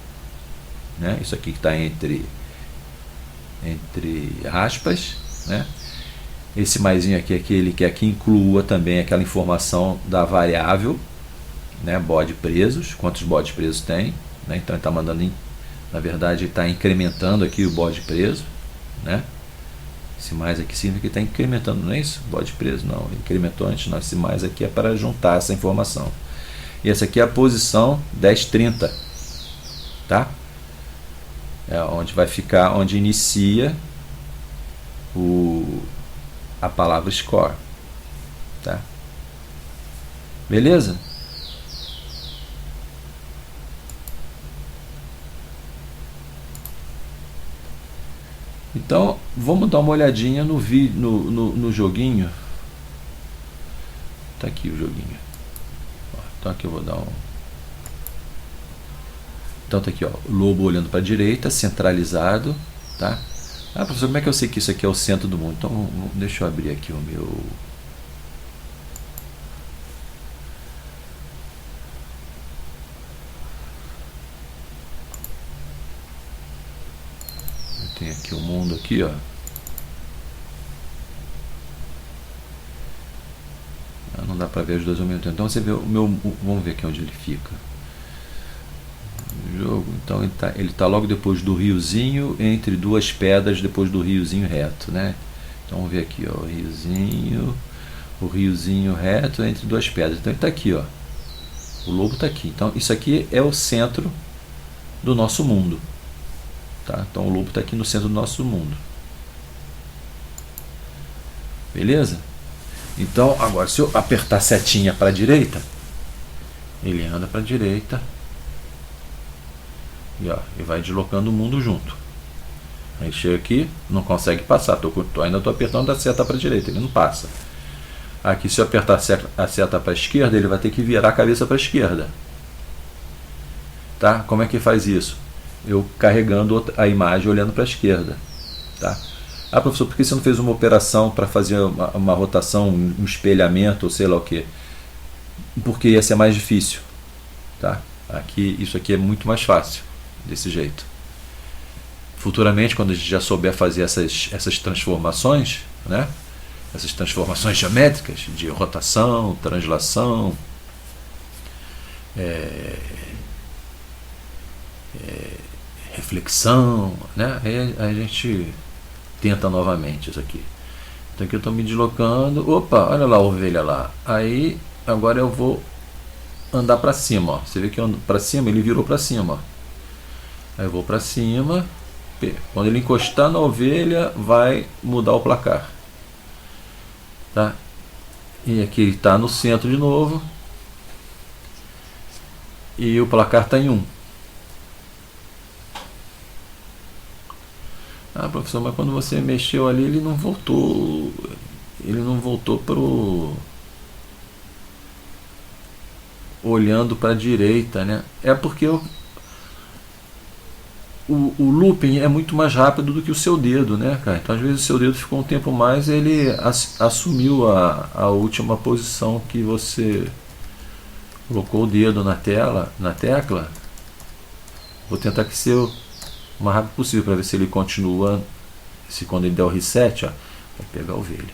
S1: né? Isso aqui que está entre aspas, né? Esse maisinho aqui é que ele quer que inclua também aquela informação da variável, né, bode presos, quantos bodes presos tem, né, então ele está mandando, na verdade ele está incrementando aqui o bode preso, né, esse mais aqui significa que está incrementando, não é isso? Bode preso, não, ele incrementou antes, não, esse mais aqui é para juntar essa informação, e essa aqui é a posição 1030, tá? É onde vai ficar, onde inicia a palavra score, tá? Beleza? Então vamos dar uma olhadinha no joguinho. Tá aqui o joguinho. Então aqui eu vou dar um. Então tá aqui, ó, o lobo olhando para a direita, centralizado, tá? Ah, professor, como é que eu sei que isso aqui é o centro do mundo? Então deixa eu abrir aqui o meu. Eu tenho aqui o mundo aqui, ó. Não dá para ver os dois ao mesmo tempo. Então você vê o meu. Vamos ver aqui onde ele fica. Jogo, então ele tá logo depois do riozinho, entre duas pedras, depois do riozinho reto, né? Então vamos ver aqui, ó, o riozinho reto entre duas pedras. Então ele está aqui, ó. O lobo está aqui. Então isso aqui é o centro do nosso mundo, tá? Então o lobo está aqui no centro do nosso mundo. Beleza? Então agora se eu apertar a setinha para a direita, ele anda para a direita. E ó, ele vai deslocando o mundo junto. Aí chega aqui, não consegue passar. Ainda estou apertando a seta para a direita, ele não passa. Aqui, se eu apertar a seta para a esquerda, ele vai ter que virar a cabeça para a esquerda. Tá? Como é que faz isso? Eu carregando a imagem olhando para a esquerda. Tá? Ah, professor, por que você não fez uma operação para fazer uma rotação, um espelhamento, ou sei lá o que? Porque ia ser mais difícil. Tá? Aqui, isso aqui é muito mais fácil. Desse jeito. Futuramente, quando a gente já souber fazer essas transformações, né? Essas transformações geométricas de rotação, translação, reflexão, né? Aí a gente tenta novamente isso aqui. Então aqui eu estou me deslocando. Opa, olha lá a ovelha lá. Aí agora eu vou andar para cima, ó. Você vê que eu ando para cima, ele virou para cima, ó. Aí eu vou para cima. Quando ele encostar na ovelha, vai mudar o placar. Tá? E aqui ele está no centro de novo. E o placar está em 1. Ah, professor, mas quando você mexeu ali, ele não voltou. Ele não voltou pro. Olhando para a direita, né? É porque o looping é muito mais rápido do que o seu dedo, né, cara? Então às vezes o seu dedo ficou um tempo mais, ele assumiu a última posição que você colocou o dedo na tecla. Vou tentar que seja o mais rápido possível para ver se ele continua. Se quando ele der o reset, ó, vai pegar a ovelha.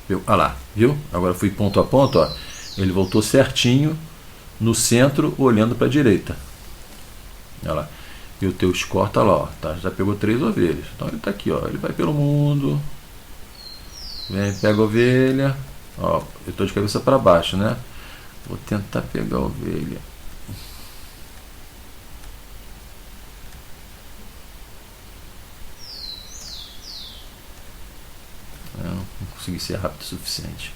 S1: Viu? Olha lá, viu? Agora fui ponto a ponto, ó. Ele voltou certinho no centro, olhando para a direita. Olha lá. E o teu score tá lá, ó. Tá? Já pegou 3 ovelhas. Então ele tá aqui, ó. Ele vai pelo mundo. Vem, pega a ovelha. Ó, eu tô de cabeça para baixo, né? Vou tentar pegar a ovelha. Eu não consegui ser rápido o suficiente.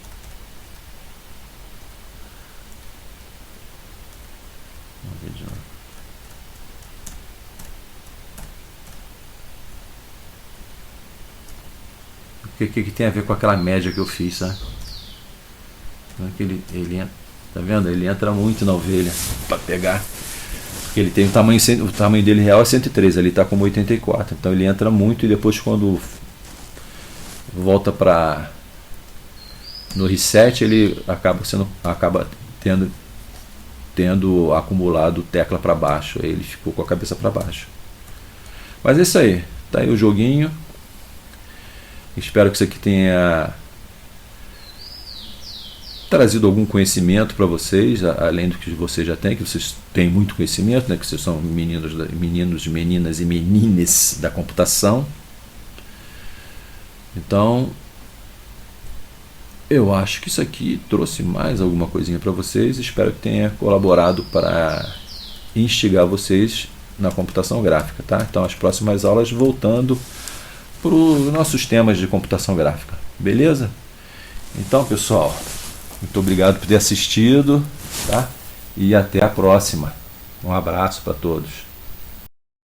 S1: Vamos ver de novo. O que tem a ver com aquela média que eu fiz, sabe? Ele tá vendo? Ele entra muito na ovelha para pegar. Porque ele tem o tamanho dele real é 103, ele está como 84. Então ele entra muito e depois quando volta para no reset ele acaba tendo acumulado tecla para baixo. Aí ele ficou com a cabeça para baixo. Mas é isso aí. Tá aí o joguinho. Espero que isso aqui tenha trazido algum conhecimento para vocês, além do que vocês já têm, que vocês têm muito conhecimento, né? Que vocês são meninos, meninas e menines da computação. Então, eu acho que isso aqui trouxe mais alguma coisinha para vocês. Espero que tenha colaborado para instigar vocês na computação gráfica, tá? Então, as próximas aulas voltando para os nossos temas de computação gráfica, beleza? Então, pessoal, muito obrigado por ter assistido, tá? E até a próxima. Um abraço para todos.